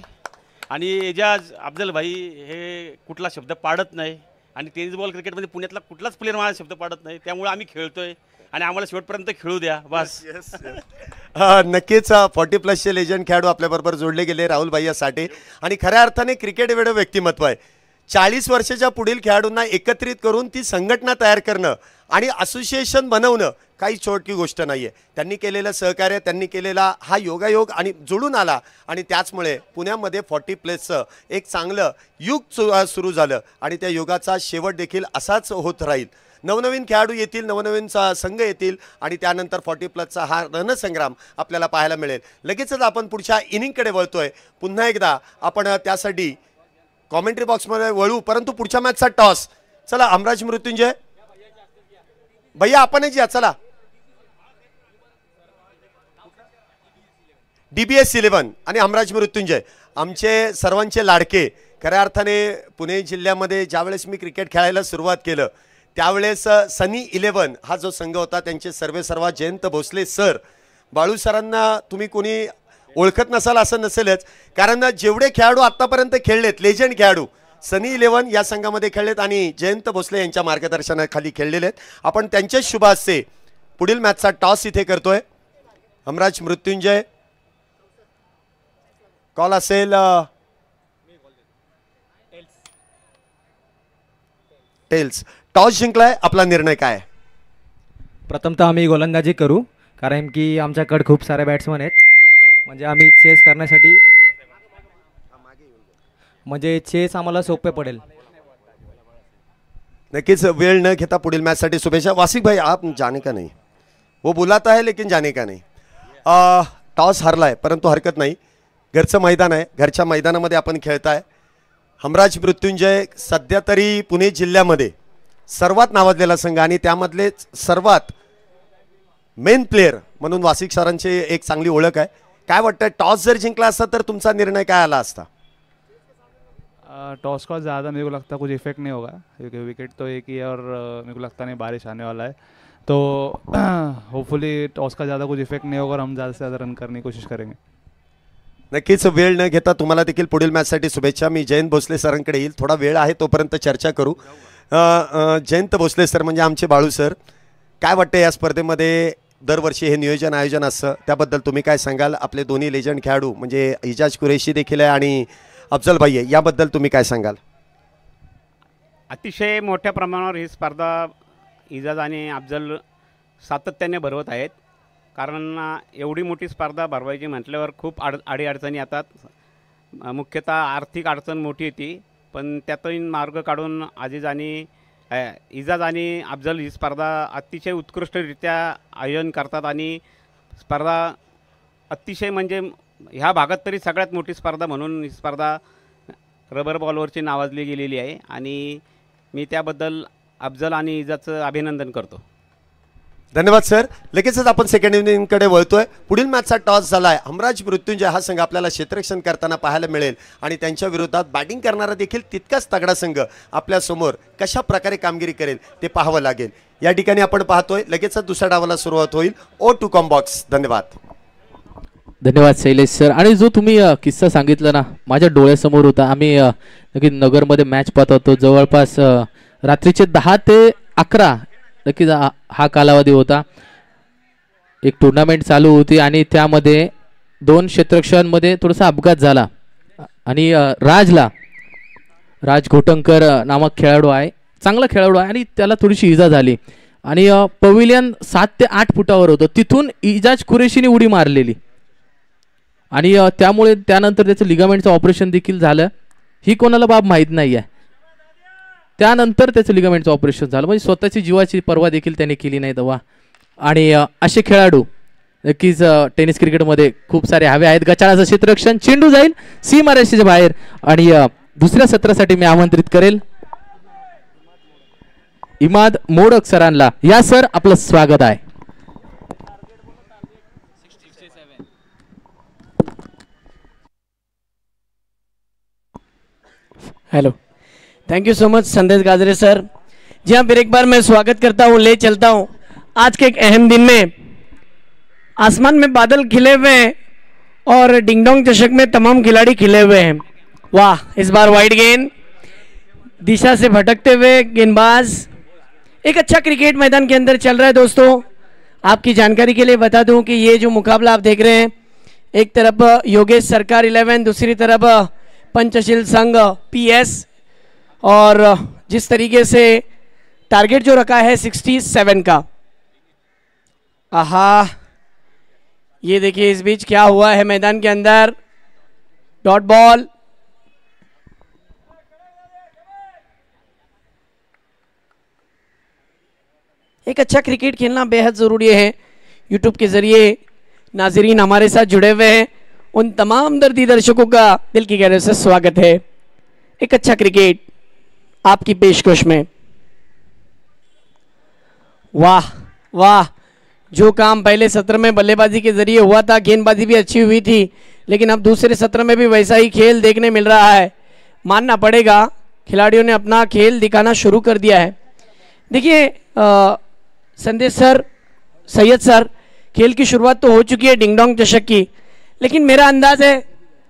आणि एजाज अफजल भाई हे कुठला शब्द पाडत नाही आणि टेनिस बॉल क्रिकेटमध्ये पुण्यातला कुठलाच प्लेअर मला शब्द पाडत नाही, त्यामुळे आम्ही खेळतोय आणि आम्हाला शेवटपर्यंत खेळू द्या बस. नक्कीच 40+चे लेजंड खेळाडू आपल्याबरोबर जोडले गेले, राहुल भैया साठे. आणि खऱ्या अर्थाने क्रिकेट वेळं व्यक्तिमत्व आहे. 40 वर्षाच्या पुढील खेळाडूंना एकत्रित करून ती संघटना तयार करणं आणि असोसिएशन बनवणं काही छोटी गोष्ट नाही आहे. त्यांनी केलेलं सहकार्य, त्यांनी केलेला हा योगायोग आणि जुळून आला आणि त्याचमुळे पुण्यामध्ये 40+चं एक चांगलं युग सुरू झालं आणि त्या युगाचा शेवट देखील असाच होत राहील. नवनवीन खेळाडू येतील, नवनवीन संघ येतील आणि त्यानंतर 40+चा हा रणसंग्राम आपल्याला पाहायला मिळेल. लगेचच आपण पुढच्या इनिंगकडे वळतोय. पुन्हा एकदा आपण त्यासाठी कॉमेंट्री बॉक्समध्ये वळू, परंतु पुढच्या मॅचचा टॉस. चला अमराज मृत्युंजय भैया आपणच या. चला DBS 11 आणि अमराज मृत्युंजय आमचे सर्वांचे लाडके. खऱ्या अर्थाने पुणे जिल्ह्यामध्ये ज्यावेळेस मी क्रिकेट खेळायला सुरुवात केलं त्यावेळेस सनी 11 हा जो संघ होता त्यांचे सर्वेसर्वा जयंत भोसले सर. बाळू सरांना तुम्ही कोणी ओळखत नसाल असं नसेलच, कारण जेवढे खेळाडू आत्तापर्यंत खेळलेत लेजंड खेळाडू सनी 11 या संघामध्ये खेळलेत आणि जयंत भोसले यांच्या मार्गदर्शनाखाली खेळलेले आहेत. आपण त्यांचेच शुभ हस्ते पुढील मॅचचा टॉस इथे करतोय. अमराज मृत्युंजय कॉल असेल टेल्स. टॉस जिंकलाय, आपला निर्णय काय? प्रथमतः आम्ही गोलंदाजी करू, कारण की आमच्याकडे खूप सारे बॅट्समन आहेत. म्हणजे आम्ही चेस करण्यासाठी चेस आम्हाला सोपे पडेल. नक्कीच वेळ न घेता पुढील मॅचसाठी शुभेच्छा. वासिक भाई आप जाने का नहीं, वो बुलाता है लेकिन जाने का नहीं. टॉस हरलाय परंतु हरकत नाही, घरचं मैदान आहे, घरच्या मैदानामध्ये आपण खेळताय. हमराज मृत्युंजय सध्या तरी पुणे जिल्ह्यामध्ये सर्वात नावाजलेला संघ आणि त्यामधले सर्वात मेन प्लेयर म्हणून वासिक सरांची एक चांगली ओळख आहे. काय वाटतं, टॉस जर जिंकला असता तर तुमचा निर्णय काय आला असता? टॉस का ज़्यादा मेरे को लगता कुछ इफेक्ट नहीं होगा, क्योंकि विकेट तो एक ही है और मेरे को लगता नहीं बारिश आने वाला है, तो होपफुली टॉस का ज़्यादा कुछ इफेक्ट नहीं होगा और हम ज़्यादा से ज़्यादा रन करने की कोशिश करेंगे. नक्कीच वेळ न घेता तुम्हाला देखील पुढील मॅचसाठी शुभेच्छा. मी जयंत भोसले सरांकडे येईल, थोडा वेळ आहे तोपर्यंत चर्चा करू. जयंत भोसले सर म्हणजे आमचे बाळू सर, काय वाटतं या स्पर्धेमध्ये दरवर्षी हे नियोजन आयोजन असतं, त्याबद्दल तुम्ही काय सांगाल? आपले दोन्ही लेजंड खेळाडू म्हणजे इजाज कुरेशी देखील आहे आणि अफजल भाई आहे, याबद्दल तुम्ही काय सांगाल? अतिशय मोठ्या प्रमाणावर ही स्पर्धा इजाज आणि अफजल सातत्याने भरवत आहेत, कारण एवढी मोठी स्पर्धा भरवायची म्हटल्यावर खूप अडीअडचणी येतात. मुख्यतः आर्थिक अडचण मोठी येते, पण त्यातून मार्ग काढून इजाज आणि अफजल ही स्पर्धा अतिशय उत्कृष्टरित्या आयोजन करतात आणि स्पर्धा अतिशय म्हणजे ह्या भागात तरी सगळ्यात मोठी स्पर्धा म्हणून ही स्पर्धा रबर बॉलवरची नावाजली गेलेली आहे आणि मी त्याबद्दल अफजल आणि इजाजचं अभिनंदन करतो. धन्यवाद सर. लगेचच आपण सेकंड इनिंगकडे वळतोय. पुढील मॅचचा टॉस झालाय. हमराज मृत्युंजय हा संघ आपल्याला क्षेत्ररक्षण करताना पाहायला मिळेल आणि त्यांच्या विरोधात बॅटिंग करणारा देखील तितकाच तगडा संघ आपल्या समोर कशा प्रकारे कामगिरी करेल ते पाहावं लागेल. या ठिकाणी आपण पाहतोय लगेचच दुसऱ्या डावाला सुरुवात होईल. O2 combox. धन्यवाद. धन्यवाद शैलेश सर. आणि जो तुम्ही किस्सा सांगितला ना, माझ्या डोळ्यासमोर होता. आम्ही नक्कीच नगरमध्ये मॅच पाहत होतो, जवळपास रात्रीचे 10 ते 11 नक्कीच हा कालावधी होता. एक टुर्नामेंट चालू होती आणि त्यामध्ये 2 क्षेत्ररक्षकांमध्ये थोडासा अपघात झाला आणि राज घोटंकर नामक खेळाडू आहे, चांगला खेळाडू आहे आणि त्याला थोडीशी इजा झाली आणि पविलियन 7 ते 8 फुटावर होतं, तिथून इजाज कुरेशीने उडी मारलेली आणि त्यामुळे त्यानंतर त्याचं लिगामेंटचं ऑपरेशन देखील झालं. ही कोणाला बाब माहीत नाही आहे. त्यानंतर त्याचं लिगामेंटचं ऑपरेशन झालं, म्हणजे स्वतःची जीवाची पर्वा देखील त्याने केली नाही तेव्हा. आणि असे खेळाडू नक्कीच टेनिस क्रिकेटमध्ये खूप सारे हवे आहेत. गचाळाचं क्षेत्ररक्षण, चेंडू जाईल सीमारेषेच्या बाहेर आणि दुसऱ्या सत्रासाठी मी आमंत्रित करेल इमाद मोडक सरांना. या सर, आपलं स्वागत आहे. Hello, thank you so much संदेश गाजरे सर. जी हाँ, फिर एक बार मैं स्वागत करता हूँ, ले चलता हूँ. आज के एक अहम दिन में आसमान में बादल खिले हुए हैं और डिंगडोंग चषक में तमाम खिलाड़ी खिले हुए हैं. वाह, इस बार वाइड गेंद, दिशा से भटकते हुए गेंदबाज. एक अच्छा क्रिकेट मैदान के अंदर चल रहा है. दोस्तों, आपकी जानकारी के लिए बता दूं कि ये जो मुकाबला आप देख रहे हैं, एक तरफ योगेश सरकार 11, दूसरी तरफ पंचशील संघ PS, और जिस तरीके से टारगेट जो रखा है 67 का. आहा, ये देखिए इस बीच क्या हुआ है मैदान के अंदर. डॉट बॉल, एक अच्छा क्रिकेट खेलना बेहद ज़रूरी है. यूट्यूब के ज़रिए नाजरीन हमारे साथ जुड़े हुए हैं, उन तमाम दर्दी दर्शकों का दिल की गहराई से स्वागत है. एक अच्छा क्रिकेट आपकी पेशकश में. वाह वाह, जो काम पहले सत्र में बल्लेबाजी के जरिए हुआ था, गेंदबाजी भी अच्छी हुई थी, लेकिन अब दूसरे सत्र में भी वैसा ही खेल देखने मिल रहा है. मानना पड़ेगा, खिलाड़ियों ने अपना खेल दिखाना शुरू कर दिया है. देखिए संदेश सर, सैयद सर, खेल की शुरुआत तो हो चुकी है डिंगडोंग चषक की, लेकिन मेरा अंदाज है,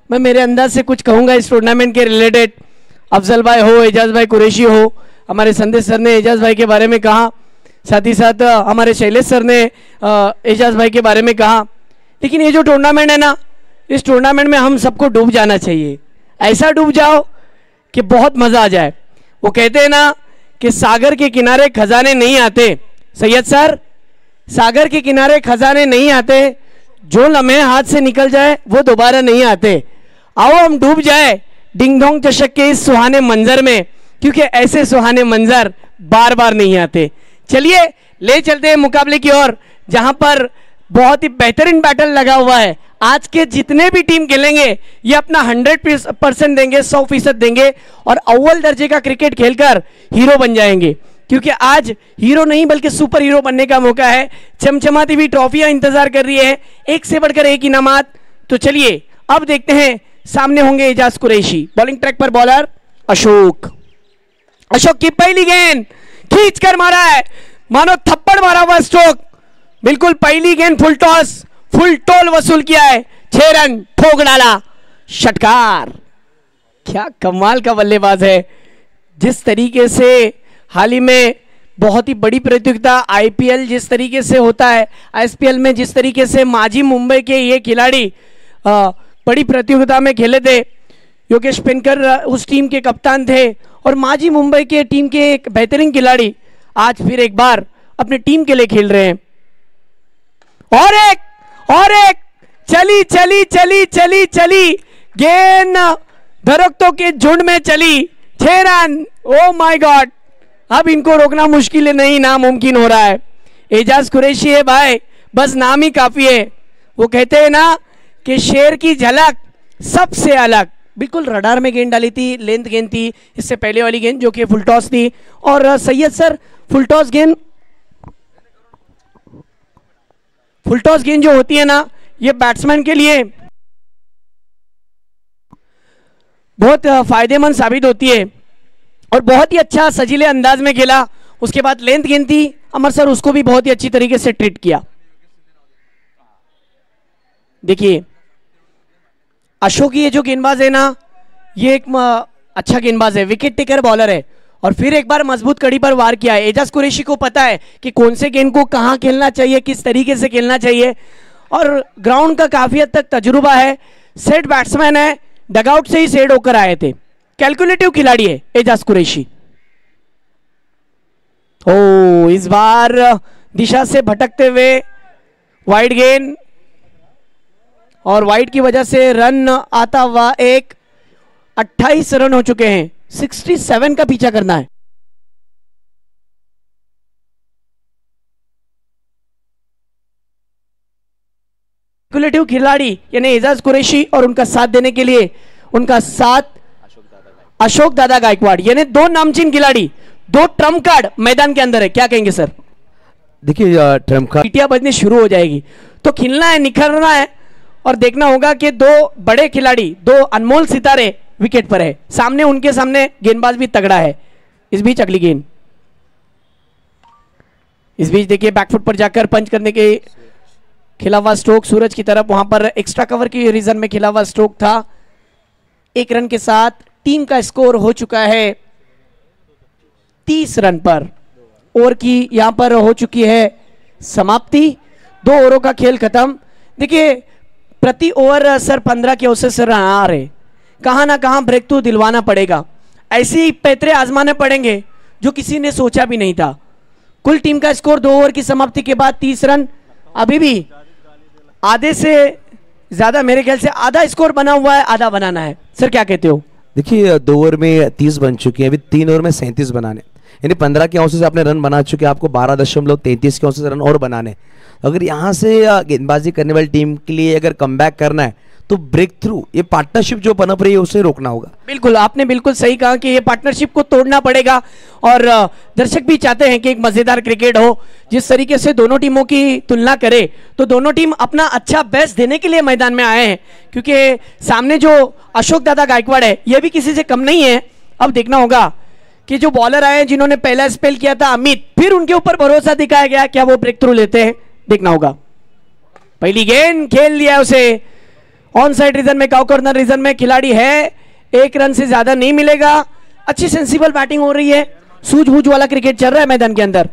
मैं मेरे अंदाज से कुछ कहूँगा इस टूर्नामेंट के रिलेटेड. अफजल भाई हो, एजाज भाई कुरैशी हो, हमारे संदेश सर ने एजाज भाई के बारे में कहा, साथ ही साथ हमारे शैलेश सर ने एजाज भाई के बारे में कहा. लेकिन ये जो टूर्नामेंट है ना, इस टूर्नामेंट में हम सबको डूब जाना चाहिए. ऐसा डूब जाओ कि बहुत मज़ा आ जाए. वो कहते हैं ना कि सागर के किनारे खजाने नहीं आते. सैयद सर, सागर के किनारे खजाने नहीं आते, जो लम्हे हाथ से निकल जाए वो दोबारा नहीं आते. आओ हम डूब जाए डिंगडोंग चषक के इस सुहाने मंजर में, क्योंकि ऐसे सुहाने मंजर बार बार नहीं आते. चलिए ले चलते हैं मुकाबले की ओर, जहां पर बहुत ही बेहतरीन बैटल लगा हुआ है. आज के जितने भी टीम खेलेंगे ये अपना 100% देंगे, 100% देंगे और अव्वल दर्जे का क्रिकेट खेलकर हीरो बन जाएंगे. क्योंकि आज हीरो नहीं बल्कि सुपर हीरो बनने का मौका है. चमचमाती हुई ट्रॉफियां इंतजार कर रही है, एक से बढ़कर एक इनामात. तो चलिए अब देखते हैं, सामने होंगे एजाज कुरैशी. बॉलिंग ट्रैक पर बॉलर अशोक, अशोक की पहली गेंद खींच कर मारा है, मानो थप्पड़ मारा हुआ स्ट्रोक, बिल्कुल पहली गेंद फुल टॉस, फुल टोल वसूल किया है, 6 रन ठोक डाला, षटकार। क्या कमाल का बल्लेबाज है। जिस तरीके से हाल ही में बहुत ही बड़ी प्रतियोगिता आईपीएल जिस तरीके से होता है, आईएसपीएल में जिस तरीके से माजी मुंबई के ये खिलाड़ी बड़ी प्रतियोगिता में खेले थे, योगेश पेनकर उस टीम के कप्तान थे और माजी मुंबई के टीम के एक बेहतरीन खिलाड़ी आज फिर एक बार अपने टीम के लिए खेल रहे हैं। और एक चली चली चली चली चली गेंद दरख्तों के झुंड में चली, 6 रन। ओ माय गॉड, अब इनको रोकना मुश्किल नहीं, नामुमकिन हो रहा है। एजाज कुरैशी है भाई, बस नाम ही काफी है। वो कहते हैं ना कि शेर की झलक सबसे अलग। बिल्कुल रडार में गेंद डाली थी, लेंथ गेंद थी इससे पहले वाली गेंद जो कि फुल टॉस थी। और सैयद सर, फुल टॉस गेंद जो होती है ना, ये बैट्समैन के लिए बहुत फायदेमंद साबित होती है और बहुत ही अच्छा सजीले अंदाज में खेला। उसके बाद लेंथ गेंद थी, अमर सर उसको भी बहुत ही अच्छी तरीके से ट्रीट किया। देखिए अशोक ये जो गेंदबाज है ना, ये एक अच्छा गेंदबाज है, विकेट टेकर बॉलर है और फिर एक बार मजबूत कड़ी पर वार किया है। एजाज कुरैशी को पता है कि कौन से गेंद को कहां खेलना चाहिए, किस तरीके से खेलना चाहिए और ग्राउंड का काफी हद तक तजुर्बा है। सेट बैट्समैन है, डगआउट से ही सेट होकर आए थे, कैलकुलेटिव खिलाड़ी है एजाज कुरैशी। ओ इस बार दिशा से भटकते हुए वाइड गेंद और वाइड की वजह से रन आता हुआ 28 रन हो चुके हैं, 67 का पीछा करना है। कैलकुलेटिव खिलाड़ी यानी एजाज कुरैशी और उनका साथ देने के लिए उनका साथ अशोक दादा गायकवाड़, यानी 2 नामचीन खिलाड़ी, 2 ट्रम्प कार्ड मैदान के अंदर है। क्या कहेंगे सर? देखिए ट्रम्प कार्ड पीटिया बजनी शुरू हो जाएगी तो खिलना है, निखरना है और देखना होगा कि 2 बड़े खिलाड़ी, 2 अनमोल सितारे विकेट पर है। सामने उनके सामने गेंदबाज भी तगड़ा है। इस बीच अगली गेंद, इस बीच देखिए बैकफुट पर जाकर पंच करने के खिला हुआ स्ट्रोक सूरज की तरफ, वहां पर एक्स्ट्रा कवर की रीजन में खिला हुआ स्ट्रोक था। 1 रन के साथ टीम का स्कोर हो चुका है 30 रन पर। ओवर की यहां पर हो चुकी है समाप्ति, 2 ओवरों का खेल खत्म। देखिए प्रति ओवर सर 15 के औसत से रन आ रहे, कहां ना कहां ब्रेक थ्रू दिलवाना पड़ेगा। ऐसे ही पैतरे आजमाने पड़ेंगे जो किसी ने सोचा भी नहीं था। कुल टीम का स्कोर 2 ओवर की समाप्ति के बाद 30 रन, अभी भी आधे से ज्यादा, मेरे ख्याल से आधा स्कोर बना हुआ है, आधा बनाना है। सर क्या कहते हो? देखिए 2 ओवर में 30 बन चुके हैं, अभी 3 ओवर में 37 बनाने, यानी 15 के औसत से आपने रन बना चुके हैं, आपको 12.33 के औसत से रन और बनाने। अगर यहाँ से गेंदबाजी करने वाली टीम के लिए अगर कमबैक करना है तो ब्रेक थ्रू, ये पार्टनरशिप जो पनप रही है उसे रोकना होगा। बिल्कुल, आपने बिल्कुल सही कहा कि ये पार्टनरशिप को तोड़ना पड़ेगा और दर्शक भी चाहते हैं कि एक मजेदार क्रिकेट हो। जिस तरीके से दोनों टीमों की तुलना करे तो दोनों टीम अपना अच्छा बेस्ट देने के लिए मैदान में आए हैं, क्योंकि सामने जो अशोक दादा गायकवाड़ है ये भी किसी से कम नहीं है। अब देखना होगा कि जो बॉलर आए हैं जिन्होंने पहला स्पेल किया था अमित, फिर उनके ऊपर भरोसा दिखाया गया, क्या वो ब्रेक थ्रू लेते हैं, देखना होगा। पहली गेंद खेल लिया उसे ऑन साइड रीजन में, काउ कॉर्नर रीजन में खिलाड़ी है, 1 रन से ज्यादा नहीं मिलेगा। अच्छी सेंसिबल बैटिंग हो रही है, सूझबूझ वाला क्रिकेट चल रहा है मैदान के अंदर।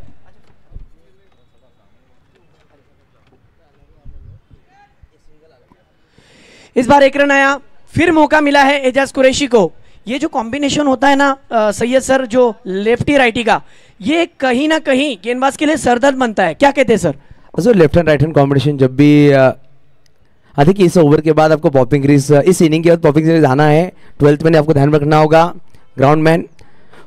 इस बार 1 रन आया, फिर मौका मिला है एजाज कुरैशी को। ये जो कॉम्बिनेशन होता है ना सैयद सर, जो लेफ्टी राइटी का, ये कहीं ना कहीं गेंदबाज के लिए सरदर्द बनता है। क्या कहते हैं sir? Left hand right hand combination जब भी देखिए इस ओवर के बाद आपको पॉपिंग क्रीज, इस इनिंग के बाद पॉपिंग क्रीज आना है। 12th में आपको ध्यान रखना होगा। Ground man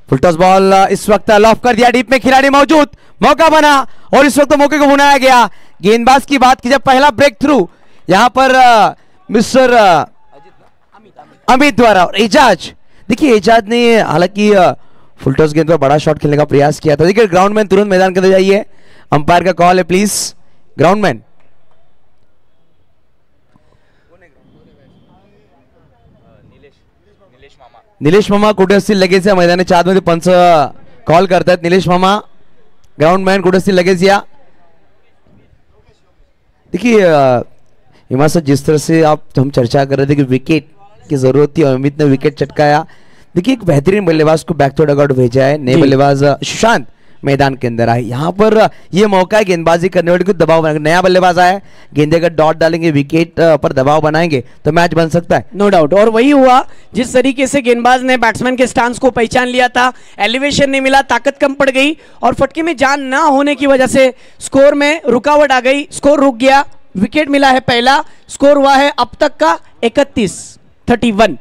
full toss ball इस वक्त लॉफ कर दिया, डीप में खिलाड़ी मौजूद, मौका बना और इस वक्त मौके को भुनाया गया। गेंदबाज की बात की जब पहला ब्रेक थ्रू यहां पर मिस्टर अमित द्वारा, और एजाज, देखिए एजाज ने हालांकि फुल टॉस गेंद पर बड़ा शॉट खेलने का प्रयास किया था। देखिए ग्राउंड मैन तुरंत मैदान के अंदर जाइए, अंपायर का कॉल है प्लीज। ग्राउंड मैन निलेश मामा कुठे असतील लगेच या मैदानाच्या आतमध्ये पंच कॉल करतात. निलेश मामा ग्राउंडमॅन कुठे असतील लगेच या. देखिए इमाम साहब, जिस तरह से हम चर्चा कर रहे थे कि विकेट की जरूरत थी, अमित ने विकेट चटकाया. देखिए एक बेहतरीन बल्लेबाज को बैक टू डगआउट भेजा है. नए बल्लेबाज सुशांत मैदान के अंदर आए. यहाँ पर ये मौका है गेंदबाजी करने वाले को दबाव बनाएंगे. नया बल्लेबाज आया, गेंदे का डॉट डालेंगे, विकेट पर दबाव बनाएंगे तो मैच बन सकता है. No doubt. और वही हुआ जिस तरीके से गेंदबाज ने बैट्समैन के स्टांस को पहचान लिया था. एलिवेशन नहीं मिला, ताकत कम पड़ गई और फटके में जान ना होने की वजह से स्कोर में रुकावट आ गई. स्कोर रुक गया. विकेट मिला है पहला. स्कोर हुआ है अब तक का 31.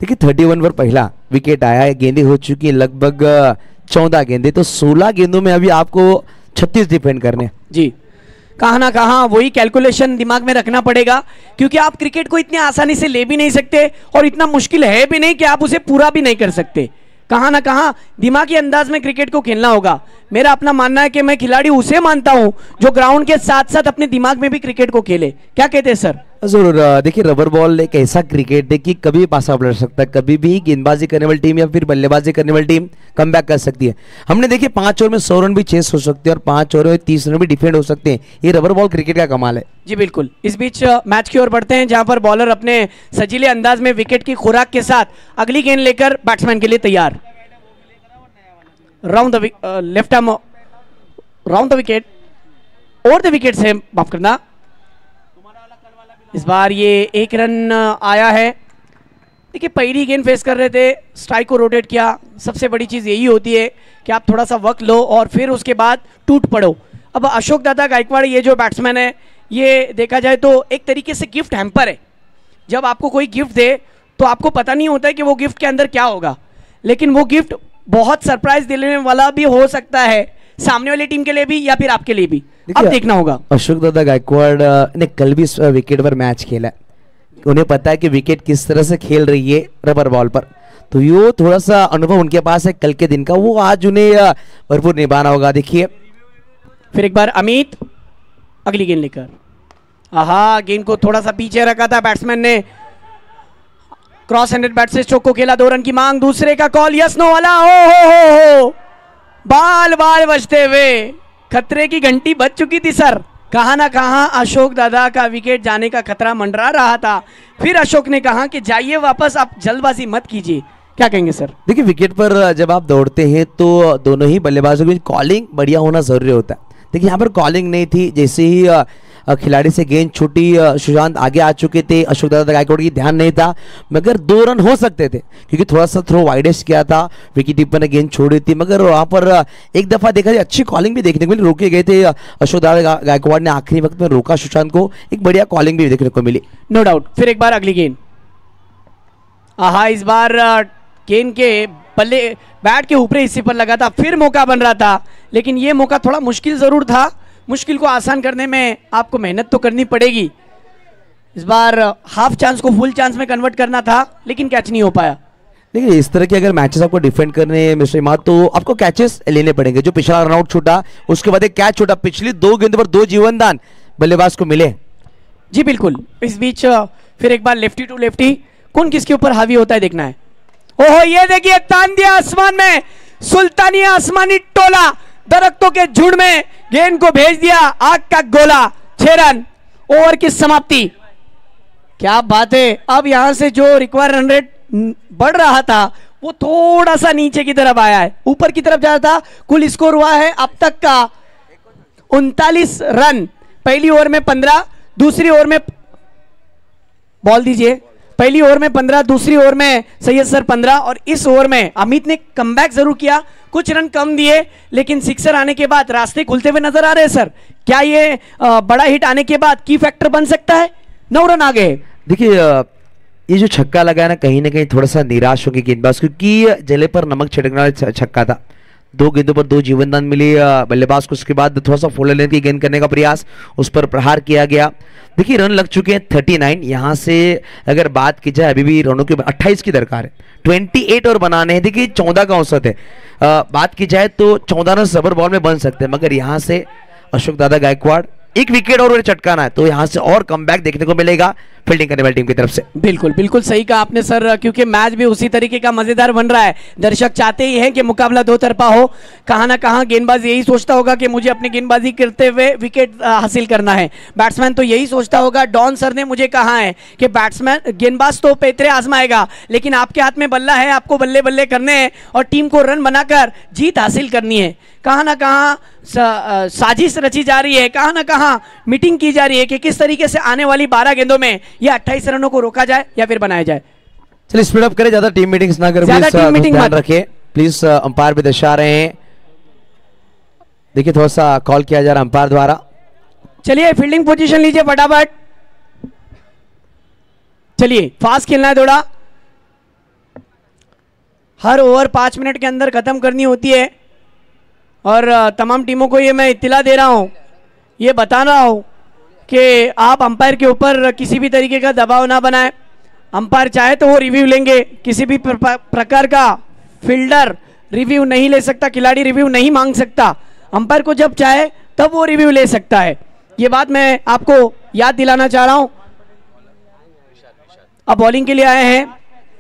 देखिए 31 पर पहला विकेट आया है. गेंदें हो चुकी है लगभग 14 गेंदें. तो 16 गेंदों में अभी आपको 36 डिफेंड करने. जी, कहाँ ना कहाँ वही कैलकुलेशन दिमाग में रखना पड़ेगा, क्योंकि आप क्रिकेट को इतनी आसानी से ले भी नहीं सकते और इतना मुश्किल है भी नहीं कि आप उसे पूरा भी नहीं कर सकते. कहाँ ना कहाँ दिमागी अंदाज में क्रिकेट को खेलना होगा. मेरा अपना मानना है कि मैं खिलाड़ी उसे मानता हूं जो ग्राउंड के साथ साथ अपने दिमाग में भी क्रिकेट को खेले. क्या कहते हैं सर? जरूर. देखिए रबर बॉल एक ऐसा क्रिकेट है कि कभी पासा पलट सकता है. कभी भी गेंदबाजी करने वाली टीम या फिर बल्लेबाजी करने वाली टीम कमबैक कर सकती है. हमने देखिए 5 ओवर में 100 रन भी चेस हो सकते हैं और 5 ओवर में 30 रन भी डिफेंड हो सकते हैं. ये रबर बॉल क्रिकेट का कमाल है. जी बिल्कुल. इस बीच मैच की ओर बढ़ते हैं, जहां पर बॉलर अपने सजीले अंदाज में विकेट की खुराक के साथ अगली गेंद लेकर बैट्समैन के लिए तैयार. Round the left arm round the wicket, over the wicket से माफ करना. इस बार ये 1 रन आया है. देखिए पहली गेंद फेस कर रहे थे, स्ट्राइक को रोटेट किया. सबसे बड़ी चीज़ यही होती है कि आप थोड़ा सा वक्त लो और फिर उसके बाद टूट पड़ो. अब अशोक दादा गायकवाड़ ये जो बैट्समैन है, ये देखा जाए तो एक तरीके से गिफ्ट हैम्पर है. जब आपको कोई गिफ्ट दे तो आपको पता नहीं होता है कि वो गिफ्ट के अंदर क्या होगा, लेकिन वो गिफ्ट बहुत सरप्राइज देने वाला भी हो सकता है, सामने वाली टीम के लिए भी या फिर आपके लिए भी. अब देखना होगा. अशोक दादा गायकवाड़ ने कल भी विकेट पर मैच खेला. उन्हें पता है कि विकेट किस तरह से खेल रही है रबर बॉल पर, तो ये थोड़ा सा अनुभव उनके पास है कल के दिन का, वो आज उन्हें भरपूर निभाना होगा. देखिए फिर एक बार अमित अगली गेंद लेकर. आहा, गेंद को थोड़ा सा पीछे रखा था बैट्समैन ने. क्रॉस हैंडेड बैट से स्ट्रोक को खेला. 2 रन की मांग. दूसरे का कॉल यस नो वाला. हो बाल बाल बजते हुए खतरे की घंटी बज चुकी थी सर. कहाँ ना कहाँ अशोक दादा का विकेट जाने का खतरा मंडरा रहा था. फिर अशोक ने कहा कि जाइए वापस, आप जल्दबाजी मत कीजिए. क्या कहेंगे सर? देखिए विकेट पर जब आप दौड़ते हैं तो दोनों ही बल्लेबाजों की कॉलिंग बढ़िया होना जरूरी होता है. देखिए यहाँ पर कॉलिंग नहीं थी. जैसे ही खिलाड़ी से गेंद छूटी, सुशांत आगे आ चुके थे. अशोक दादा गायकवाड़ की ध्यान नहीं था, मगर 2 रन हो सकते थे क्योंकि थोड़ा सा थ्रो वाइडेस्ट किया था. विकेट कीपर ने गेंद छोड़ी थी, मगर वहाँ पर एक दफा देखा जाए अच्छी कॉलिंग भी देखने को मिली. रोके गए थे अशोक दादा गायकवाड़ ने, आखिरी वक्त में रोका सुशांत को. एक बढ़िया कॉलिंग भी देखने को मिली. No doubt. फिर एक बार अगली गेंद. आहा, इस बार गेंद के बल्ले बैट के ऊपरी हिस्से पर लगा था. फिर मौका बन रहा था, लेकिन ये मौका थोड़ा मुश्किल जरूर था. मुश्किल को आसान करने में आपको मेहनत तो करनी पड़ेगी. इस बार हाफ चांस को फुल चांस में कन्वर्ट करना था, लेकिन कैच नहीं हो पाया. देखिए इस तरह के अगर मैचेस आपको डिफेंड करने मिस्टर इमाद, तो आपको कैचेस लेने पड़ेंगे. जो पिछला रनआउट छूटा, उसके बाद एक कैच छूटा. पिछली 2 गेंदों पर 2 जीवनदान बल्लेबाज को मिले. जी बिल्कुल. इस बीच फिर एक बार लेफ्टी टू लेफ्टी. कौन किसके ऊपर हावी होता है देखना है. ओहो, ये देखिए तान दिया आसमान में. सुल्तानी आसमानी टोला दरख्तों के झुंड में गेंद को भेज दिया. आग का गोला. 6 रन. ओवर की समाप्ति. क्या बात है. अब यहां से जो रिक्वायर्ड रन रेट बढ़ रहा था वो थोड़ा सा नीचे की तरफ आया है, ऊपर की तरफ जा रहा था. कुल स्कोर हुआ है अब तक का 39 रन. पहली ओवर में 15, दूसरी ओवर में बॉल दीजिए. पहली ओवर में 15, दूसरी ओवर में सैयद सर 15 और इस ओवर में अमित ने कमबैक जरूर किया. कुछ रन कम दिए, लेकिन सिक्सर आने के बाद रास्ते खुलते हुए नजर आ रहे हैं सर. क्या ये बड़ा हिट आने के बाद की फैक्टर बन सकता है? 9 रन आ गए. देखिए ये जो छक्का लगा है ना कहीं थोड़ा सा निराश हो गई गेंदबाज, क्योंकि जले पर नमक छिड़कने वाला छक्का था. 2 गेंदों पर 2 जीवनदान मिली बल्लेबाज को. उसके बाद थोड़ा सा फुल लेंथ की गेंद करने का प्रयास, उस पर प्रहार किया गया. देखिए रन लग चुके हैं 39. यहाँ से अगर बात की जाए अभी भी रनों की 28 की दरकार है. 28 और बनाने हैं. देखिए 14 का औसत है. बात की जाए तो 14 रन रबर बॉल में बन सकते हैं, मगर यहाँ से अशोक दादा गायकवाड़ एक विकेट और चटकाना है, तो यहाँ से और कमबैक देखने को मिलेगा. फील्डिंग करने वाली टीम की तरफ से। बिल्कुल बिल्कुल सही कहा आपने सर, क्योंकि मैच भी उसी तरीके का मजेदार बन रहा है। दर्शक चाहते ही हैं कि मुकाबला दो तरफा हो, कहां ना कहां गेंदबाज यही सोचता होगा कि मुझे अपनी गेंदबाजी करते हुए विकेट हासिल करना है। बैट्समैन तो यही सोचता होगा, डॉन सर ने मुझे कहा है कि बैट्समैन गेंदबाज तो पैतरे आजमाएगा, लेकिन आपके हाथ में बल्ला है, आपको बल्ले बल्ले करने हैं और टीम को रन बनाकर जीत हासिल करनी है। कहां ना कहां साजिश रची जा रही है, कहां ना कहां मीटिंग की जा रही है कि किस तरीके से आने वाली 12 गेंदों में या 28 रनों को रोका जाए या फिर बनाया जाए। चलिए स्पीड अप करें, ज्यादा टीम मीटिंग्स ना करें, ज्यादा टीम मीटिंग ध्यान मत रखें प्लीज। अंपायर भी दर्शा रहे हैं, देखिए थोड़ा सा कॉल किया जा रहा है अंपायर द्वारा। चलिए फील्डिंग पोजीशन लीजिए फटाफट, चलिए फास्ट खेलना है थोड़ा। हर ओवर 5 मिनट के अंदर खत्म करनी होती है और तमाम टीमों को ये मैं इत्तिला दे रहा हूं, ये बता रहा हूं कि आप अंपायर के ऊपर किसी भी तरीके का दबाव ना बनाएं। अंपायर चाहे तो वो रिव्यू लेंगे, किसी भी प्रकार का फील्डर रिव्यू नहीं ले सकता, खिलाड़ी रिव्यू नहीं मांग सकता। अंपायर को जब चाहे तब वो रिव्यू ले सकता है, ये बात मैं आपको याद दिलाना चाह रहा हूं। अब बॉलिंग के लिए आए हैं,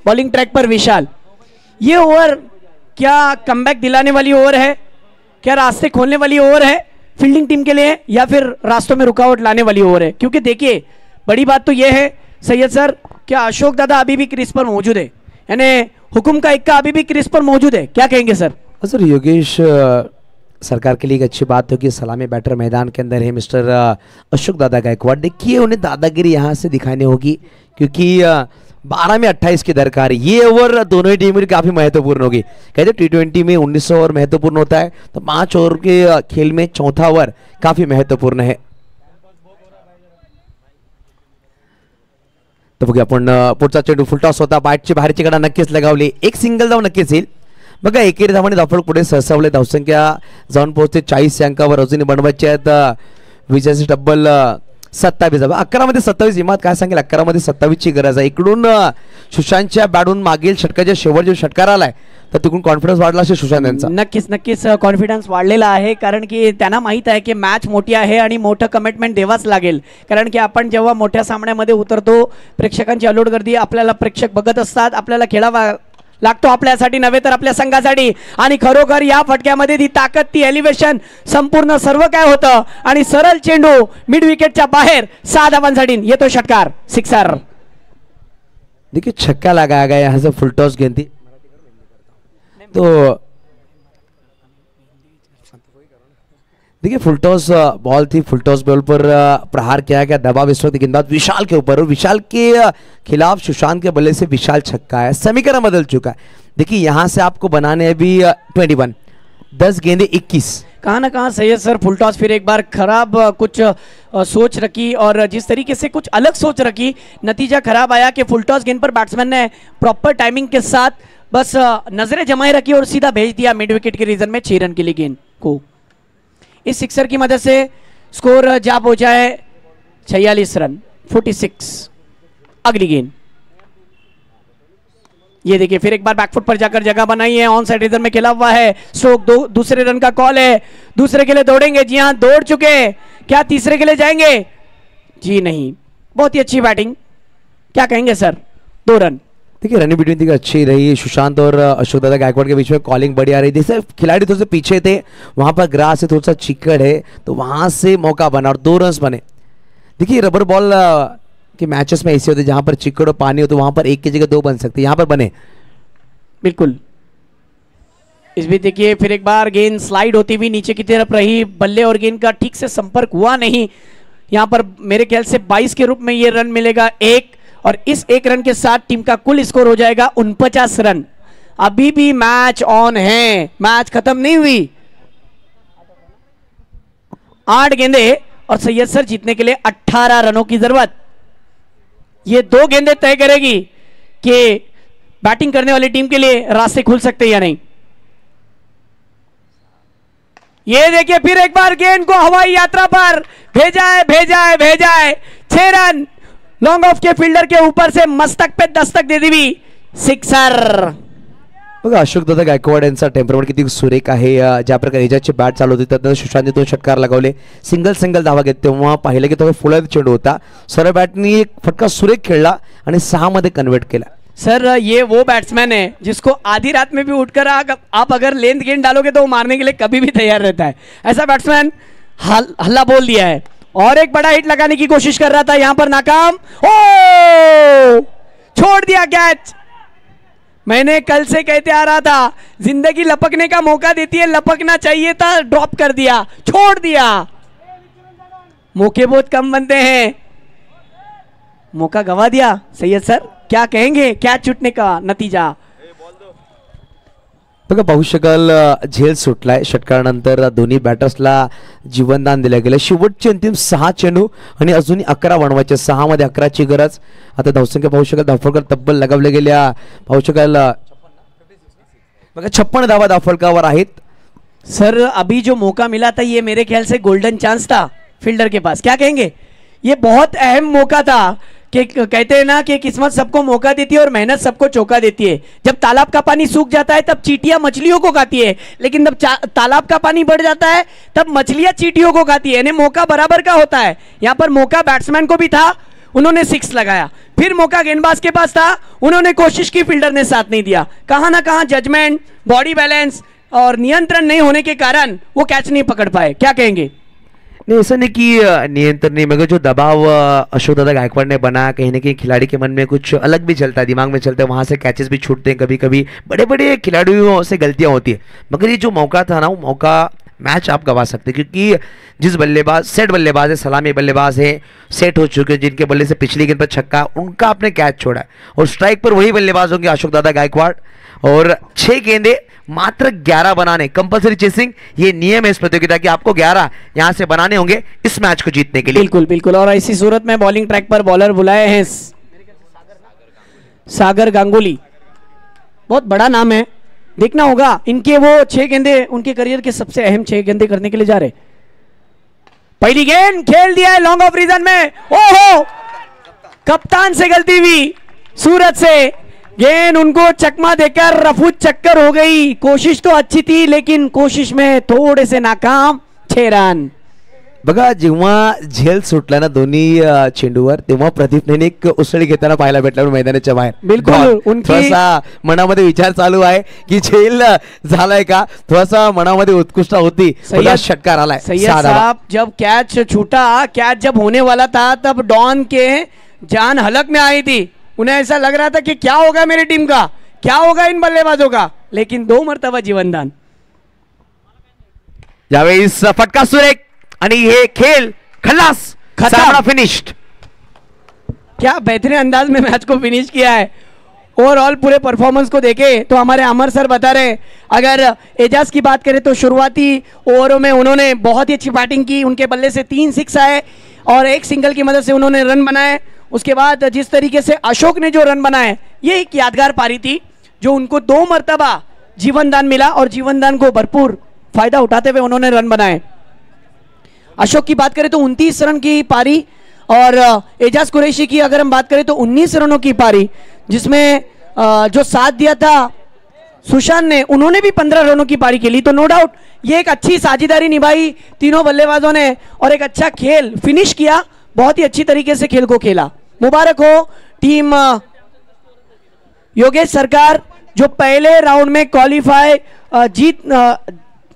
बॉलिंग ट्रैक पर विशाल। ये ओवर क्या कमबैक दिलाने वाली ओवर है, क्या रास्ते खोलने वाली ओवर है फील्डिंग टीम के लिए, या फिर रास्तों में रुकावट लाने वाली ओवर है? क्योंकि देखिए बड़ी बात तो यह है सैयद सर, क्या अशोक दादा अभी भी क्रीज पर मौजूद है, यानी हुकुम का इक्का अभी भी क्रीज पर मौजूद है, क्या कहेंगे सर? सर योगेश सरकार के लिए एक अच्छी बात है कि सलामी बैटर मैदान के अंदर है मिस्टर अशोक दादा गायकवाड़। देखिए उन्हें दादागिरी यहाँ से दिखानी होगी, क्योंकि 12 में 28 की दरकार है। ये ओवर दोनों ही टीम में काफी महत्वपूर्ण होगी। कहते T20 में 19 ओवर महत्वपूर्ण होता है, तो 5 ओवर के खेल में चौथा ओवर काफी महत्वपूर्ण है। तर बघूया आपण पुढचा चेंडू फुलटॉस होता, बॅटची बाहेरची कडा नक्कीच लगावली, एक सिंगल धाव नक्कीच येईल। बघा एकेरी धावाने धावफलक पुढे सरसावले, धावसंख्या जाऊन पोहोचते 40 अंकावर, अजूनही बनवायचे आहेत विजयाचे डब्बल 27। 11 मध्ये 27 हिमात काय सांगेल, 11 मध्ये 27 ची गरज आहे। इकडून सुशांतच्या बॅटून मागील षटकाच्या शेवटचे षटकार आलाय, तर तिकडून कॉन्फिडन्स वाढला असेल सुशांत यांचा। नक्कीच कॉन्फिडन्स वाढलेला आहे, कारण की त्यांना माहित आहे की मॅच मोठी आहे आणि मोठं कमिटमेंट द्यावाच लागेल। कारण की आपण जेव्हा मोठ्या सामन्यामध्ये उतरतो, प्रेक्षकांची अलोट गर्दी, आपल्याला प्रेक्षक बघत असतात, आपल्याला खेळावा लागतो आपल्यासाठी नव्हे तर आपल्या संघासाठी। आणि खरोखर या फटक्यामध्ये ती ताकद, ती एलिव्हेशन, संपूर्ण सर्व काय होतं आणि सरळ चेंडू मिड विकेटच्या बाहेर 6 धावांसाठी येतो षटकार, सिक्सर। देखिए छक्का लगाया गया यहाँ से फुल टॉस गेंद थी, तो देखिए फुल टॉस बॉल थी, फुल टॉस बॉल पर प्रहार किया गया, दबाव इस वक्त गेंदबाज विशाल के ऊपर, और विशाल के खिलाफ सुशांत के बल्ले से विशाल छक्का है, समीकरण बदल चुका है। देखिए यहां से आपको बनाने अभी 21, 10 गेंदे 21। कहाँ ना कहाँ सैयद सर फुल टॉस फिर एक बार खराब कुछ सोच रखी, और जिस तरीके से कुछ अलग सोच रखी, नतीजा खराब आया कि फुल टॉस गेंद पर बैट्समैन ने प्रॉपर टाइमिंग के साथ बस नजरें जमाए रखी और सीधा भेज दिया मिड विकेट के रीजन में 6 रन के लिए गेंद को। इस सिक्सर की मदद से स्कोर जा पहुंचा है 46 रन, 46। अगली गेंद ये देखिए फिर एक बार बैकफुट पर जाकर जगह बनाई है, ऑन साइड रीजन में खेला हुआ है, स्ट्रोक दूसरे रन का कॉल है, दूसरे के लिए दौड़ेंगे, जी हां दौड़ चुके, क्या तीसरे के लिए जाएंगे? जी नहीं, बहुत ही अच्छी बैटिंग, क्या कहेंगे सर? 2 रन। देखिए रनिंग बिटवीन थी अच्छी रही, सुशांत और अशोक दादा गायकवाड़ के बीच में कॉलिंग बड़ी आ रही थी। जैसे खिलाड़ी थोड़े से पीछे थे, वहां पर ग्रास है, थोड़ा सा चिकड़ है, तो वहां से मौका बना और 2 रन बने। देखिए रबर बॉल के मैचेस में ऐसे होते जहां पर चिकड़ और पानी हो तो वहां पर 1 की जगह 2 बन सकते, यहाँ पर बने। बिल्कुल। इस भी देखिए फिर एक बार गेंद स्लाइड होती हुई नीचे की तरफ रही, बल्ले और गेंद का ठीक से संपर्क हुआ नहीं। यहाँ पर मेरे ख्याल से 22 के रूप में ये रन मिलेगा 1, और इस 1 रन के साथ टीम का कुल स्कोर हो जाएगा 49 रन। अभी भी मैच ऑन है, मैच खत्म नहीं हुई। 8 गेंदे और सैयद सर जीतने के लिए 18 रनों की जरूरत। ये 2 गेंदें तय करेगी कि बैटिंग करने वाली टीम के लिए रास्ते खुल सकते या नहीं। ये देखिए फिर एक बार गेंद को हवाई यात्रा पर भेजा है 6 रन, लॉन्ग ऑफ के फील्डर के ऊपर से मस्तक पे दस्तक दे दी, सिक्सर। बघा अशोकदादा गायकवाड यांचा टेम्परमेंट किती सुरेख आहे. ज्या प्रकारे एजाजची बॅट चालू होती त्यानंतर सुशांतने 2 षटकार लगवले, सिंगल धावा घेत तेव्हा पाहिलं की तो फुलात चेंडू होता. सरळ बॅटनी एक फटका सुरेख खेळला आणि 6 मध्ये कन्वर्ट केला. सर ये वो बैट्समैन है जिसको आधी रात में भी उठकर आप अगर लेंथ गेंद डालोगे तो वो मारने के लिए कभी भी तैयार रहता है. ऐसा बैट्समैन हल्ला बोल दिया है और एक बड़ा हिट लगाने की कोशिश कर रहा था, यहां पर नाकाम. ओ छोड़ दिया कैच. मैंने कल से कहते आ रहा था जिंदगी लपकने का मौका देती है, लपकना चाहिए था, ड्रॉप कर दिया, छोड़ दिया. मौके बहुत कम बनते हैं, मौका गवा दिया. सैयद सर क्या कहेंगे कैच छूटने का नतीजा? बघा पाहू शकाल झेल सुटलाय. षटकारानंतर दोन्ही बॅटर्सला जीवनदान दिलं गेलं. शेवटचे अंतिम 6 चेंडू आणि अजूनही 11 बनवायचे. 6 मध्ये 11ची गरज. आता धावसंख्या पाहू शकाल धावफलकावर तब्बल लगावले गेल्या. पाहू शकाल बघा 56 धावा धावफलकावर आहेत. सर अभी जो मौका मिला था ये मेरे ख्याल से गोल्डन चांस था फील्डर के पास, क्या कहेंगे? ये बहुत अहम मौका था कि कहते हैं ना कि किस्मत सबको मौका देती है और मेहनत सबको चौका देती है. जब तालाब का पानी सूख जाता है तब चींटियां मछलियों को खाती है, लेकिन जब तालाब का पानी बढ़ जाता है तब मछलियां चींटियों को खाती है. यानी मौका बराबर का होता है. यहाँ पर मौका बैट्समैन को भी था, उन्होंने 6 लगाया. फिर मौका गेंदबाज के पास था, उन्होंने कोशिश की, फील्डर ने साथ नहीं दिया. कहाँ ना कहाँ जजमेंट, बॉडी बैलेंस और नियंत्रण नहीं होने के कारण वो कैच नहीं पकड़ पाए. क्या कहेंगे? नहीं ऐसा नहीं कि नियंत्रण नहीं, मगर जो दबाव अशोकदादा गायकवाड़ ने बना, कहीं ना कहीं खिलाड़ी के मन में कुछ अलग भी चलता है, दिमाग में चलता है, वहाँ से कैचेस भी छूटते हैं. कभी कभी बड़े बड़े खिलाड़ियों से गलतियाँ होती है, मगर ये जो मौका था ना वो मौका मैच आप गवा सकते, क्योंकि जिस बल्लेबाज सेट बल्लेबाज है, सलामी बल्लेबाज है, सेट हो चुके हैं, जिनके बल्ले से पिछली गेंद पर छक्का, उनका आपने कैच छोड़ा है. और स्ट्राइक पर वही बल्लेबाज होंगे अशोकदादा गायकवाड़. और 6 गेंदे मात्र 11 बनाने, कंपलसरी चेसिंग, ये नियम है इस प्रतियोगिता की. आपको 11 यहां से बनाने होंगे इस मैच को जीतने के लिए. बिल्कुल बिल्कुल. और ऐसी सूरत में बॉलिंग ट्रैक पर बॉलर बुलाए हैं सागर गांगुली. बहुत बड़ा नाम है, देखना होगा. इनके वो 6 गेंदे उनके करियर के सबसे अहम 6 गेंदे करने के लिए जा रहे. पहली गेंद खेल दिया है लॉन्ग ऑफ रीजन में. ओहो, कप्तान से गलती हुई. सूरत से गेंद उनको चकमा देकर रफू चक्कर हो गई. कोशिश तो अच्छी थी लेकिन कोशिश में थोड़े से नाकाम. 6 रन. बघा जेव्हा झेल सुटला ना दोन्ही चेंडूवर, तेव्हा प्रदीपने एक उसळी घेताना पाहायला भेटला मैदानाच्या बाहेर. बिलकुल थोडासा मनामध्ये विचार चालू आहे की झेल झालाय का, थोडासा मनामध्ये उत्कृष्टता होती. षटकार आलाय. सैयद साहब जब कैच छूटा, कैच जब होने वाला था तब डॉन के जान हलक में आई थी. उन्हें ऐसा लग रहा था कि क्या होगा मेरी टीम का, क्या होगा इन बल्लेबाजों का, लेकिन 2 मर्तबा जीवनदान. यावेळेस फटका सुरेख आणि हे खेल खल्लास, सामना फिनिश्ड. क्या बेहतरीन अंदाज में मैच को फिनिश किया है. ओवरऑल पूरे परफॉर्मेंस को देखे तो हमारे अमर सर बता रहे, अगर एजाज की बात करें तो शुरुआती ओवरों में उन्होंने बहुत ही अच्छी बैटिंग की. उनके बल्ले से 3 6 आए और 1 सिंगल की मदद से उन्होंने रन बनाए. उसके बाद जिस तरीके से अशोक ने जो रन बनाए, ये एक यादगार पारी थी जो उनको 2 मर्तबा जीवनदान मिला और जीवनदान को भरपूर फायदा उठाते हुए उन्होंने रन बनाए. अशोक की बात करें तो 29 रन की पारी और एजाज कुरैशी की अगर हम बात करें तो 19 रनों की पारी, जिसमें जो साथ दिया था सुशांत ने, उन्होंने भी 15 रनों की पारी खेली. तो नो डाउट ये एक अच्छी साझेदारी निभाई तीनों बल्लेबाजों ने और एक अच्छा खेल फिनिश किया. बहुत ही अच्छी तरीके से खेल को खेला. मुबारक हो टीम योगेश सरकार जो पहले राउंड में क्वालिफाई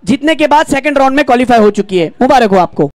जीतने के बाद सेकंड राउंड में क्वालिफाई हो चुकी है. मुबारक हो आपको.